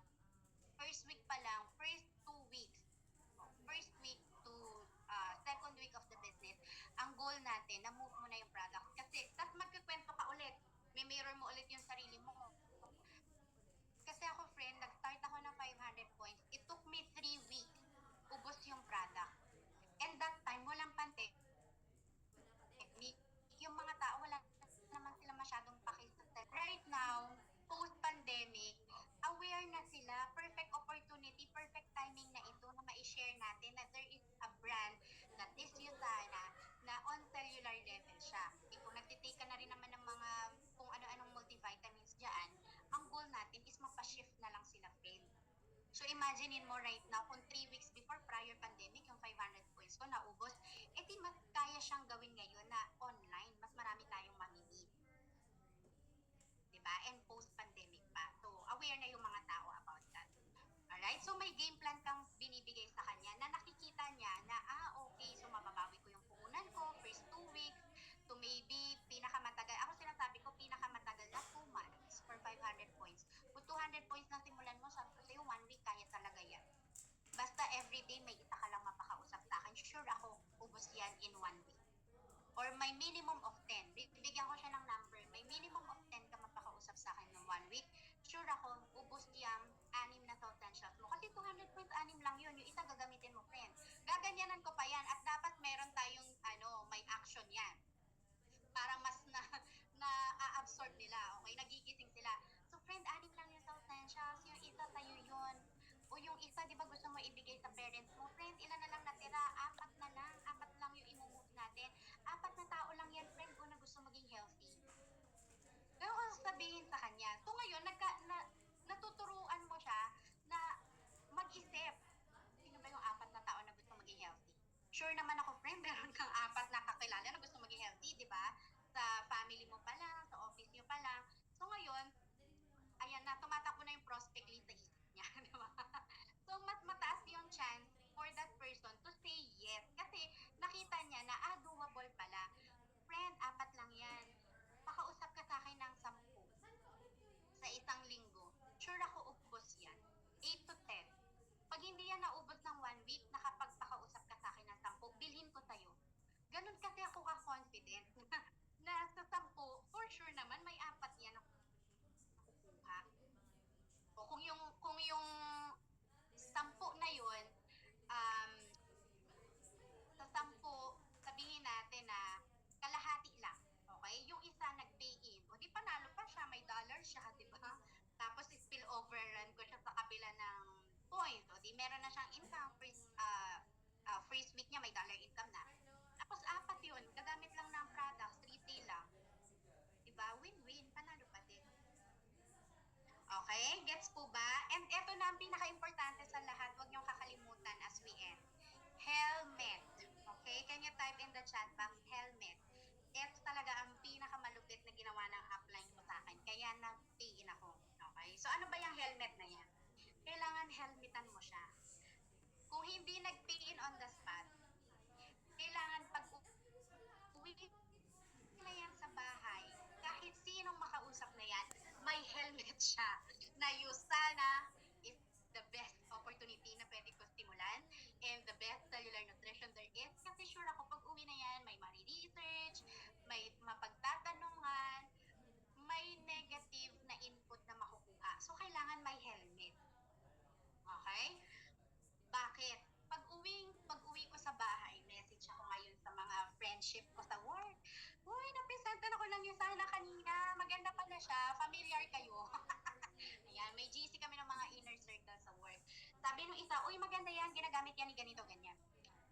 first week pa lang, first 2 weeks, first week to second week of the business, ang goal natin, na-move mo na yung product. Kasi, tas magkikwento ka ulit, may mirror mo ulit yung sarili mo. Kasi ako, friend, nag-start ako ng 500 points. It took me 3 weeks. Ubos yung product. And that time, walang technique. Yung mga tao, wala naman sila masyadong pakita. Right now, post-pandemic, aware na sila. Perfect opportunity, perfect timing na ito na ma-share natin na there is a brand that is Usana na on cellular level siya. Kung nagtitake ka na rin naman ng mga kung ano-anong multivitamins dyan, ang goal natin is mapashift na lang sila, friend. So imaginein mo right now, kung 3 weeks before prior pandemic, yung 500 points ko naubos, di mas kaya siyang gawin ngayon na online, mas marami tayong mamimit. Diba? And post-pandemic pa. So, aware na yung mga tao about that. Alright? So, may game plan kang binibigay sa kanya na nakikita niya na, okay, so mababawi ko yung puhunan ko, first 2 weeks, to maybe pinakamatagal. Ako sinasabi ko, pinakamatagal na 2 months for 500 points. Kung 200 points na simulan mo, sabi ko sa'yo, 1 week, kaya talaga yan. Basta everyday may isa ka lang mapakausap sa akin, sure ako, ubos yan in 1 week. Or may minimum of 10. Bibigyan ko siya ng number. May minimum of 10 ka mapakausap sa akin ng 1 week. Sure ako, ubos yung 6 na thousand shots mo. Kasi 200 points, 6 lang yun. Yung isa gagamitin mo, friend. Gaganyanan ko pa yan. At dapat meron tayong, may action yan. Parang mas na-absorb nila. Okay, nagigising sila. So, friend, 6 lang yung thousand shots. Yung isa sa'yo yun. O yung isa, di ba gusto mo ibigay sa parents mo? Friend, ilan na lang natira? 4 na lang. 4 lang yung imumove natin. 4 na tao lang yan, friend, kung na gusto maging healthy. Pero kung sabihin sa kanya, so ngayon, natuturuan mo siya na mag-isip. Sino ba yung 4 na tao na gusto maging healthy? Sure naman ako, friend, meron kang 4 na kakilala na gusto maging healthy, di ba? Sa family mo pa lang, sa office niyo pa lang. So ngayon, ayan na, tumatakbo na yung prospect list sa isip niya, di ba? So, mas mataas yung chance for that person to say yes. Kasi nakita niya na, doable pala. Friend, 4 lang yan. Pakausap ka sa akin ng 10 sa isang linggo. Sure ako ubos yan. 8 to 10. Pag hindi yan naubos ng 1 week, nakapagpakausap ka sa akin ng 10, bilhin ko sa'yo. Ganun kasi ako ka-confident na sa 10, for sure naman, may 4 yan na kukuha. O kung yung 10 na yun, sa 10, sabihin natin na kalahati lang. Okay? Yung isa nag-pay in. O di panalo pa siya, may dollar siya, di ba? Tapos spill over run ko siya sa kabila ng point. O di meron na siyang income, first week niya may dollar income na. Tapos 4 yun, gagamit lang ng products, retail lang. Okay? Gets po ba? And eto na ang pinaka-importante sa lahat, huwag niyong kakalimutan as we end. Helmet. Okay? Can you type in the chat box, helmet? Ito talaga ang pinakamalupit na ginawa ng upline mo sa akin. Kaya na-pay-in ako. Okay? So ano ba yung helmet na yan? Kailangan helmetan mo siya. Kung hindi nag-pay-in on the spot, kailangan pag uwi na yan sa bahay, kahit sinong makausap na yan, may helmet siya na Usana is the best opportunity na pwede ko stimulan and the best cellular nutrition there is. Kasi sure ako pag uwi na yan, may mari-research, may mapagtatanungan, may negative na input na makukuha. So, kailangan may helmet. Okay? Bakit? Pag-uwi ko sa bahay, message ako ngayon sa mga friendship ko sa work. Uy, napresentan ako ng Usana kanina. Maganda pala siya. Familiar kayo. Ayan, may GC kami ng mga inner circle sa work. Sabi nung isa, uy, maganda yan. Ginagamit yan ni ganito, ganyan.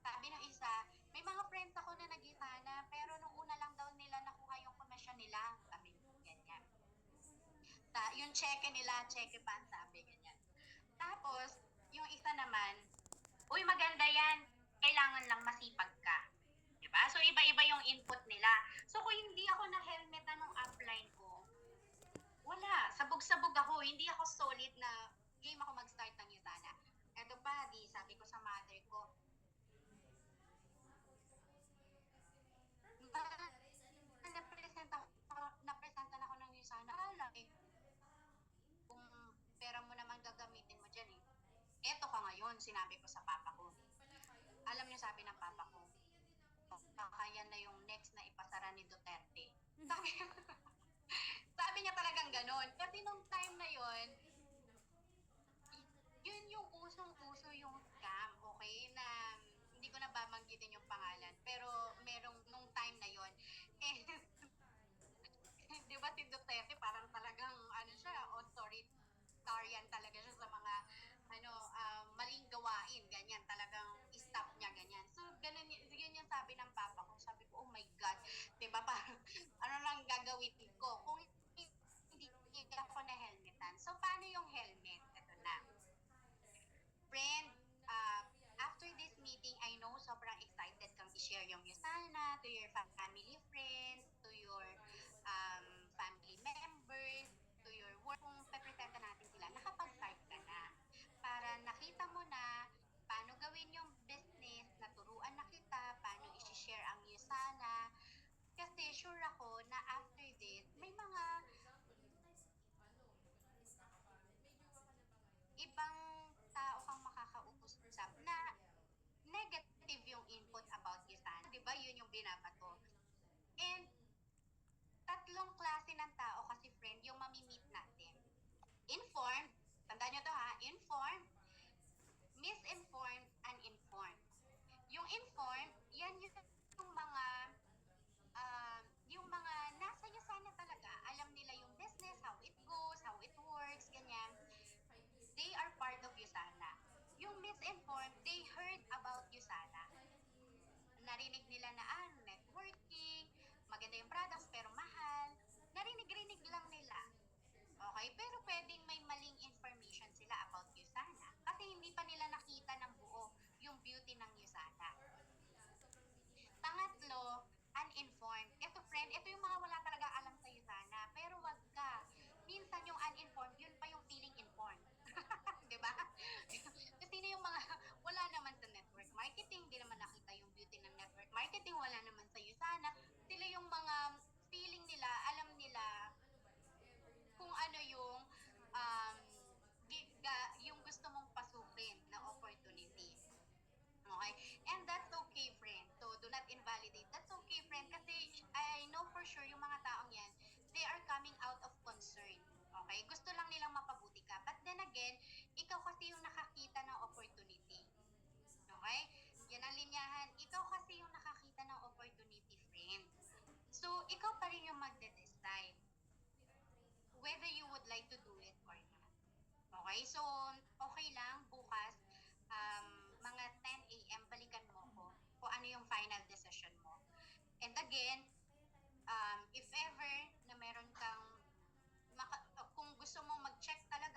Sabi nung isa, may mga friends ako na nag-Usana, pero nung una lang daw nila nakuha yung komisyon nila. Sabi nung ganyan. Yung cheque nila, cheque pa, sabi ganyan. Tapos, yung isa naman, uy, maganda yan. Kailangan lang masipag ka. Diba? So, iba-iba yung input nila. So, kung hindi ako na-helmetan ng upline ko, wala. Sabog-sabog ako. Hindi ako solid na game ako mag-start ng Usana. Eto pa, di sabi ko sa mother ko, napresentan ako ng Usana. Alam eh, kung pera mo naman gagamitin mo dyan eh. Eto ka ngayon, sinabi ko sa papa ko. Alam niyo sabi ng papa ko, baka yan na yung next na ipasara ni Duterte. Sabi, sabi niya talagang ganon. Kasi nung time na yun, yun yung usong-uso yung scam, okay? Na hindi ko na babanggitin yung pangalan. Pero merong nung time na yun. Eh, di ba si Duterte parang talagang ano siya, authoritarian talaga siya sa mga maling gawain, ganyan, talagang stop niya, ganyan. So, ganun, yun yung sabi ng papa ko. Sabi ko, oh my God, di ba, parang, ano lang gagawin ko? Kung hindi ako na helmetan. So, paano yung helmet? Ito na. Friend, after this meeting, I know sobrang excited kang i-share yung Usana to your family friends, to your family members, to your work. Kung pepresenta natin sila, nakapag-start ka na. Para nakita mo na paano gawin yung business, naturuan na kita, paano i-share ang Usana. Kasi sure ako na after this, may mga ibang tao kang makakausap na negative yung input about Usana. Di ba? Yun yung binabato. And tatlong klase ng tao kasi friend yung mamimit natin. Informed, tandaan nyo to ha, informed, misinformed, uninformed. Yung informed, yan yung mga nasa Usana talaga, alam nila yung business, how it goes, how it works, ganyan. They are part of Usana. Yung misinformed, they heard about Usana. Narinig nila na networking, maganda yung products pero mahal. Narinig-rinig lang nila. Okay? Pero pwedeng may maling information sila about Usana. Kasi hindi pa nila nakita ng buo yung beauty ng Usana. Pangatlo, uninformed. Ito friend, ito yung mga wala talaga alam sa Usana. Pero wag ka. Minsan yung uninformed, yun pa yung feeling informed. Diba? Kasi yung mga wala naman sa network marketing, hindi naman nakita yung beauty ng network marketing, wala naman sa Usana. Sila yung mga feeling nila, alam nila kung ano yung gusto mong pasukin na opportunity. Okay? And that's okay, friend. So, do not invalidate. That's okay, friend. Kasi I know for sure yung mga taong yan, they are coming out of concern. Okay? Gusto lang nilang mapabuti ka. But then again, ikaw kasi yung nakakita ng opportunity. Okay? Yan ang linyahan. Ikaw kasi yung nakakita ng opportunity, friend. So, ikaw pa rin yung magde-decide whether you would like to do it or not. Okay? So, okay lang, bukas, mga 10 a.m., balikan mo ko kung ano yung final decision mo. And again, if ever na meron kang, kung gusto mong mag-check talaga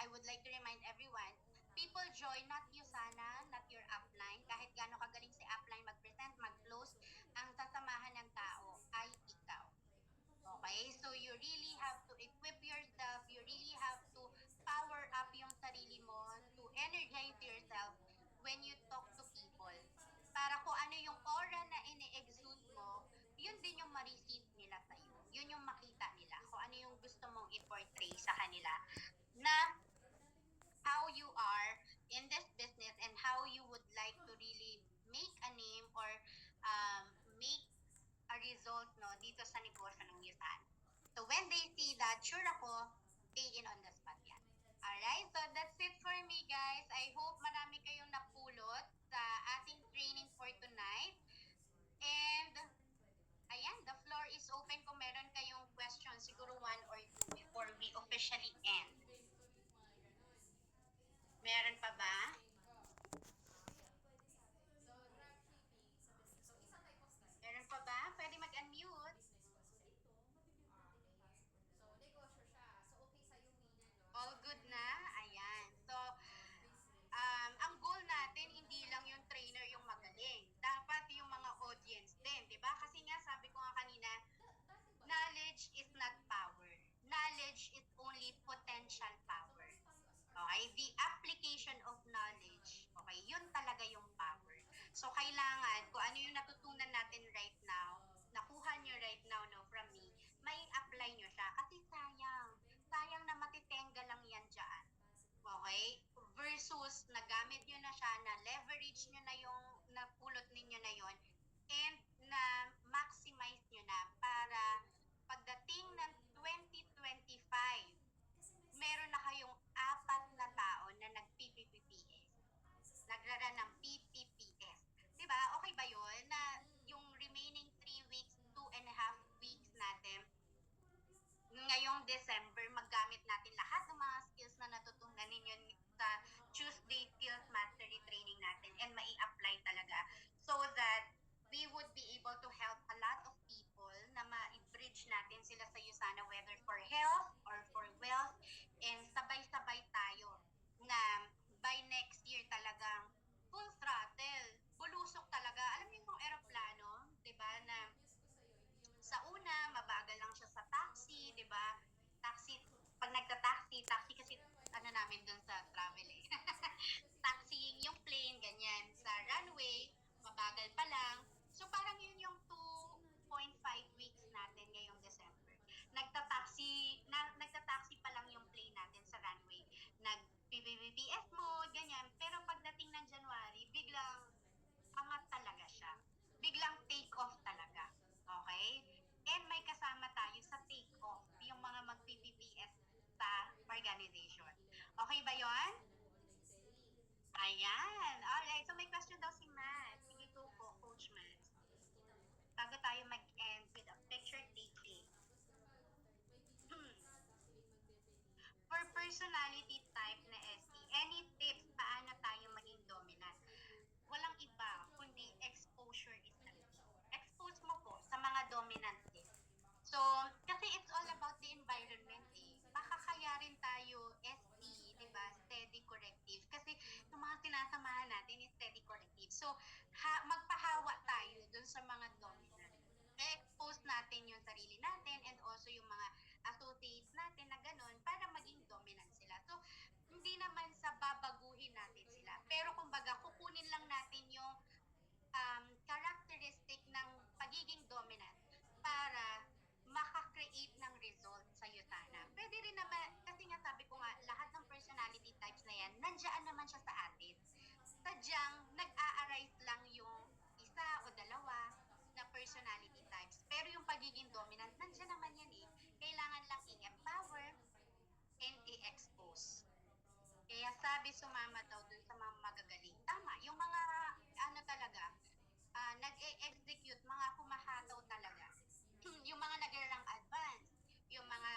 I would like to remind everyone, people join not you sana, not your upline. Kahit gaano kagaling si upline mag-present, mag-close, ang sasamahan ng tao ay ikaw. Okay? So you really have to equip yourself, you really have to power up yung sarili mo, to energize yourself when you talk to people. Para kung ano yung aura na ini-exude mo, yun din yung ma-receive nila sa'yo. Yun yung makita nila. Kung ano yung gusto mong i-portray sa kanila. Na how you are in this business and how you would like to really make a name or make a result no dito sa negosyo ng Yusan. So when they see that, sure ako, stay in on the spot yan. Alright, so that's it for me guys. I hope marami kayong napulot sa ating training for tonight. And ayan, the floor is open kung meron kayong questions, siguro one or two before we officially end. Meron pa ba? Meron pa ba? Pwede mag-unmute. All good na? Ayan. So, ang goal natin, hindi lang yung trainer yung magaling. Dapat yung mga audience din, di ba? Kasi nga, sabi ko nga kanina, knowledge is not power. Knowledge is only potential power. Okay? The application of knowledge, okay, yun talaga yung power. So, kailangan, kung ano yung natutunan natin right now, nakuha nyo right now no, from me, may apply nyo siya. Kasi sayang na matitenga lang yan dyan. Okay? Versus, nagamit nyo na siya, na leverage nyo na yung, napulot ninyo na yon and na maximize nyo na para pagdating ng 2025, meron na kayong 4 na tao na nag-PPPS. Nagrara ng PPPS. Diba? Okay ba yun? Na yung remaining 3 weeks, 2.5 weeks natin, ngayong December, maggamit natin lahat ng mga skills na natutunan ninyo sa Tuesday Skills Mastery Training natin and mai-apply talaga so that we would be able to help a lot of people na ma-bridge natin sila sa Usana, whether for health or for wealth, and sabay-sabay tayo na by next year talagang full throttle, bulusok talaga. Alam niyo yung aeroplano, di ba, na sa una, mabagal lang siya sa taxi, di ba? Taxi, pag nagta-taxi, taxi kasi ano namin dun sa travel eh. Taxiing yung plane, ganyan. Sa runway, mabagal pa lang. So parang yun yung 2.5 weeks natin ngayong December. Nagta-taxi pa lang yung plane natin sa runway. Nag-PPPS mode, ganyan. Pero pagdating ng January, biglang angat talaga siya. Biglang take off talaga. Okay? And may kasama tayo sa take off, yung mga mag-PPPS sa organization. Okay ba yon? Ayan. Alright. So may question daw si Matt. Sige po, Coach Matt. Bago tayo mag-end with a picture taking. For personality type na SE, any tips paano tayo maging dominant? Walang iba, kundi exposure is the key. Expose mo po sa mga dominant din. So, kasi it's all about the environment eh. Baka kaya rin tayo SE, di ba? Steady corrective. Kasi yung mga sinasamahan natin is steady corrective. So, magpahawa tayo dun sa mga dominant. I-expose natin yung sarili natin and also yung mga associates natin na ganun para maging dominant sila. So, hindi naman sa babaguhin natin sila. Pero kumbaga, kukunin lang natin yung characteristic ng pagiging dominant para maka-create ng result sa Usana. Pwede rin naman, kasi nga sabi ko nga, lahat ng personality types na yan, nandiyan naman siya sa atin. Sadyang nag-a-arise lang yung isa o dalawa na personality types. Pero yung pagiging dominant, nandiyan naman yan eh. Kailangan lang i-empower and i-expose. Kaya sabi sumama daw dun sa mga magagaling. Tama, yung mga ano talaga, nag-e-execute, mga humahataw talaga. Yung mga nag-rank advance, yung mga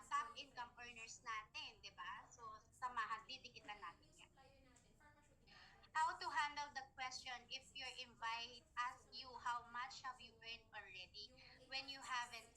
top income earners natin, di ba? So, samahan, didikitan natin yan. How to handle the question if your invite asks you how much have you earned already when you haven't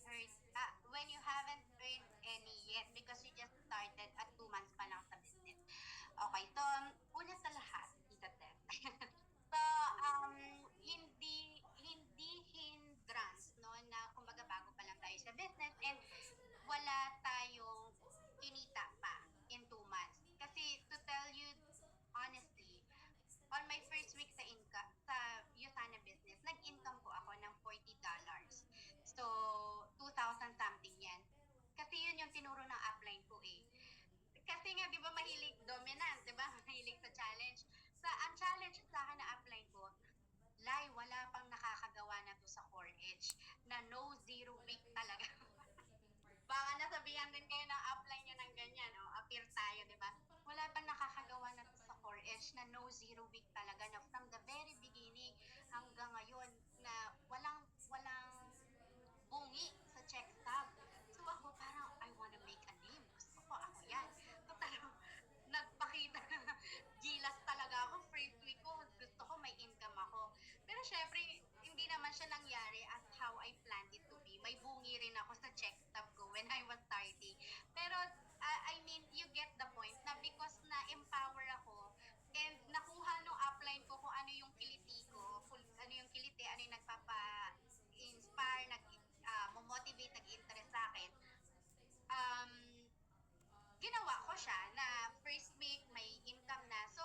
siya na first week may income na. So,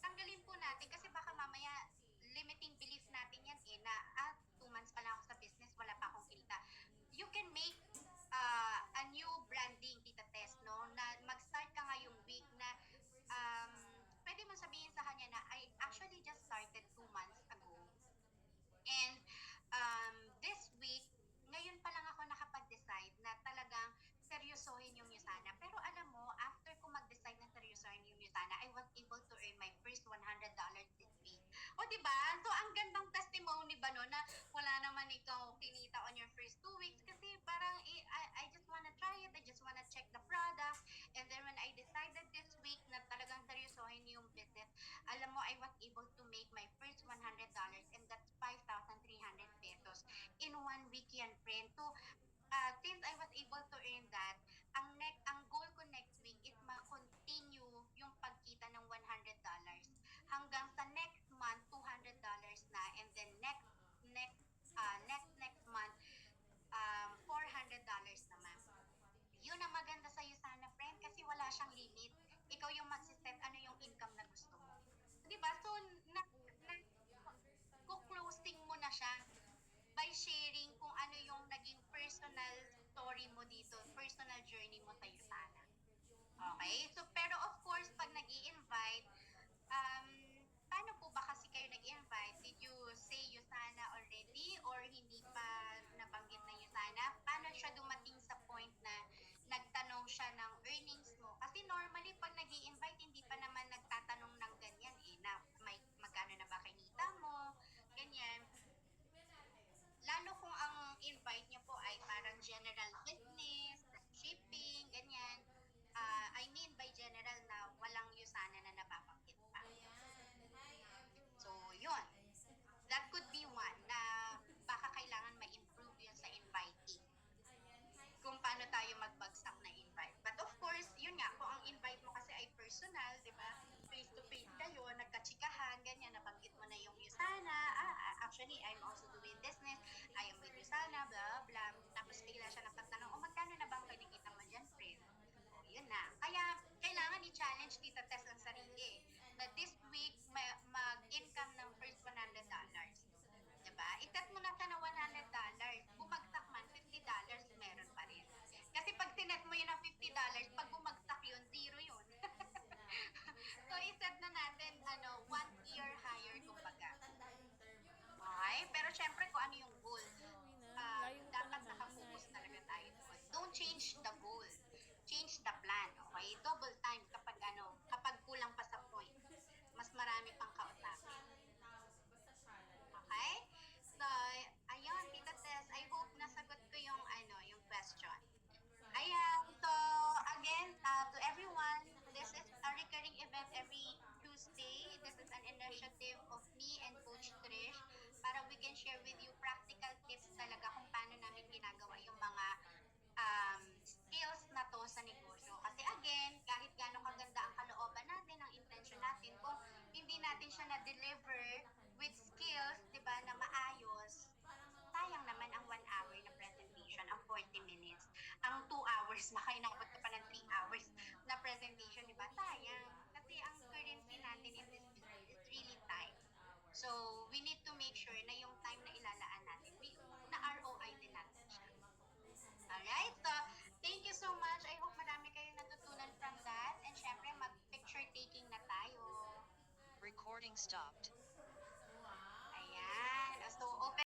tanggalin po natin kasi baka mamaya limiting belief natin yan na 2 months pa lang ako sa business, wala pa akong kita. You can make a new branding, Tita Tess, no? Na mag-start ka ngayong week na pwede mo sabihin sa kanya na I actually just started 2 months ago. And this week, ngayon pa lang ako nakapag-decide na talagang seryosohin yung Yusana. Pero alam mo, after ko mag-decide na seryosohin yung Yusana, I was able to earn my first $100 this week. O diba? So ang gandang testimony ba no na wala naman ikaw kinita on your first 2 weeks kasi parang I just wanna try it, I just wanna check the product. And then when I decided this week na talagang seryosohin yung business, alam mo, I was able to make my first $100 and that's 5,300 pesos. In 1 week yan, friend. So, since I was able to earn that, ang goal ko next week is ma-continue yung pagkita ng $100 hanggang sa next month $200 na, and then next month $400 naman. Yun ang maganda sa iyo sana, friend, kasi wala siyang limit. Ikaw yung magsiset ano yung income na gusto mo. Diba? So, closing mo na siya by sharing kung ano yung naging personal story mo dito, personal journey mo tayo sana. Okay? So, pero of course, pag nag-i-invite, paano po ba kasi kayo nag-invite? Did you say Yusana already or hindi pa nabanggit na Yusana? Paano siya dumating sa point na nagtanong siya ng earnings mo? Kasi normally pag nag-i-invite, hindi pa naman nagtatanong ng ganyan na magkano na ba kinita mo, ganyan. Lalo kung ang invite niyo po ay parang general business, shipping, ganyan. I mean by general na walang Yusana na nababanggit pa. So, yun. That could be one na baka kailangan ma-improve yun sa inviting. Kung paano tayo magbagsak na invite. But of course, yun nga, kung ang invite mo kasi ay personal, di ba? Face-to-face kayo, nagkatsikahan, ganyan, nabanggit mo na yung Yusana. Actually, I'm also doing business. I am with Yusana, blah, blah. Tapos bigla siya napagtanong, magkano na bang kinikita mo dyan, friend? Yun na. Kaya, kailangan i-challenge Tita Tess ang sarili. Na this week, mag-income ng first $100. Diba? I-set mo na siya ng $100. Bumagsak man, $50 meron pa rin. Kasi pag sinet mo yun ng $50, pag bumagsak yun, zero yun. So, i-set na natin, 1 year higher, kumbaga. Okay? Pero syempre, kung ano yung goal, dapat nakapokus talaga tayo doon. Don't change the goal. Change the plan. Okay? Double time kapag kulang pa sa point. Mas marami pang kausapin. Okay? So, ayun, Tita Tess, I hope nasagot ko yung question. Ayan, so again, to everyone, this is a recurring event every Tuesday. This is an initiative of me and Coach Trish para we can share with you practical tips talaga kung paano namin ginagawa yung mga skills na to sa negosyo. Kasi again, kahit gaano kaganda ang kalooban natin, ang intention natin, kung hindi natin siya na-deliver with skills, di ba, na maayos, sayang naman ang 1 hour na presentation, ang 40 minutes. Ang 2 hours, makainabot ka pa ng 3 hours na presentation, di ba? Sayang. Kasi ang currency natin in this business is really time. So, we need to make sure na yung time na ilalaan natin, na ROI din natin siya. Alright, so thank you so much. I hope marami kayong natutunan from that. And syempre, mag-picture taking na tayo. Recording stopped.